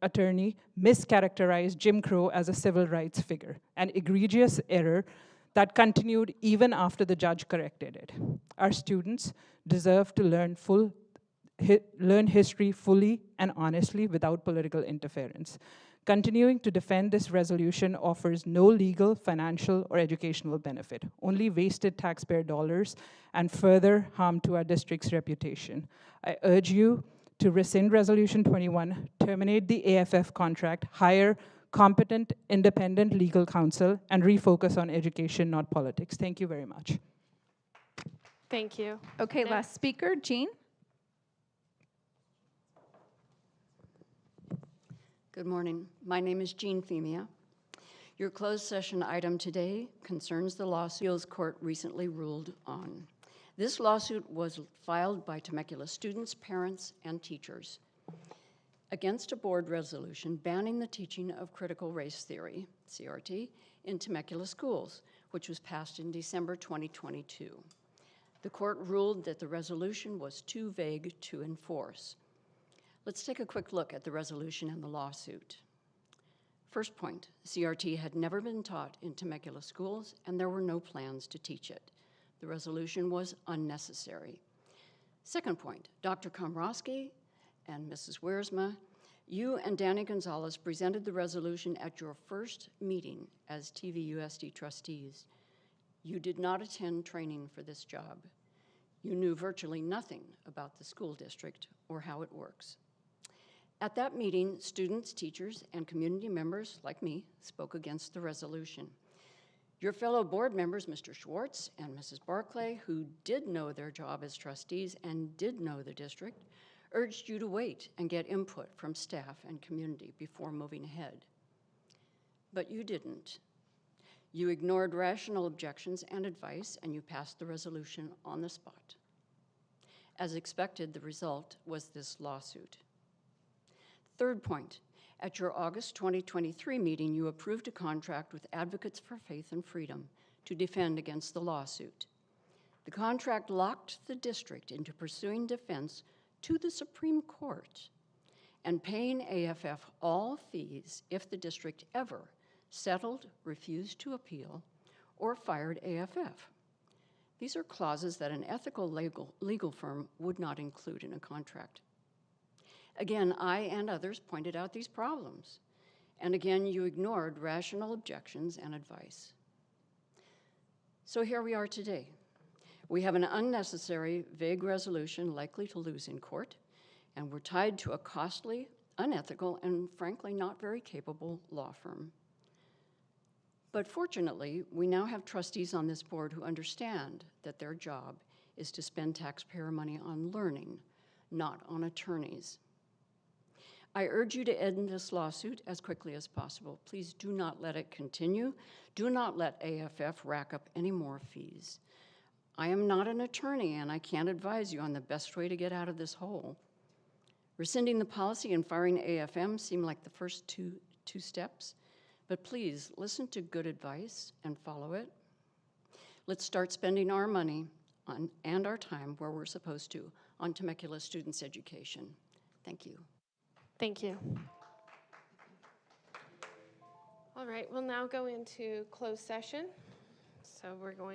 attorney mischaracterized Jim Crow as a civil rights figure, an egregious error that continued even after the judge corrected it. Our students deserve to learn history fully and honestly without political interference. Continuing to defend this resolution offers no legal, financial, or educational benefit, only wasted taxpayer dollars and further harm to our district's reputation. I urge you to rescind Resolution 21, terminate the AFF contract, hire competent, independent legal counsel, and refocus on education, not politics. Thank you very much. Thank you. Okay, Next. last speaker, Jean. Good morning. My name is Jean Femia. Your closed session item today concerns the lawsuit court recently ruled on. This lawsuit was filed by Temecula students, parents, and teachers against a board resolution banning the teaching of critical race theory, CRT, in Temecula schools, which was passed in December 2022. The court ruled that the resolution was too vague to enforce. Let's take a quick look at the resolution and the lawsuit. First point, CRT had never been taught in Temecula schools, and there were no plans to teach it. The resolution was unnecessary. Second point, Dr. Komrosky and Mrs. Wiersma, you and Danny Gonzalez presented the resolution at your first meeting as TVUSD trustees. You did not attend training for this job. You knew virtually nothing about the school district or how it works. At that meeting, students, teachers, and community members like me spoke against the resolution. Your fellow board members, Mr. Schwartz and Mrs. Barclay, who did know their job as trustees and did know the district, urged you to wait and get input from staff and community before moving ahead. But you didn't. You ignored rational objections and advice, and you passed the resolution on the spot. As expected, the result was this lawsuit. Third point, at your August 2023 meeting, you approved a contract with Advocates for Faith and Freedom to defend against the lawsuit. The contract locked the district into pursuing defense to the Supreme Court and paying AFF all fees if the district ever settled, refused to appeal, or fired AFF. These are clauses that an ethical legal firm would not include in a contract. Again, I and others pointed out these problems, and again, you ignored rational objections and advice. So here we are today. We have an unnecessary, vague resolution likely to lose in court, and we're tied to a costly, unethical, and frankly not very capable law firm. But fortunately, we now have trustees on this board who understand that their job is to spend taxpayer money on learning, not on attorneys. I urge you to end this lawsuit as quickly as possible. Please do not let it continue. Do not let AFF rack up any more fees. I am not an attorney, and I can't advise you on the best way to get out of this hole. Rescinding the policy and firing AFM seem like the first two steps, but please listen to good advice and follow it. Let's start spending our money and our time where we're supposed to on Temecula students' education. Thank you. Thank you. All right, we'll now go into closed session. So we're going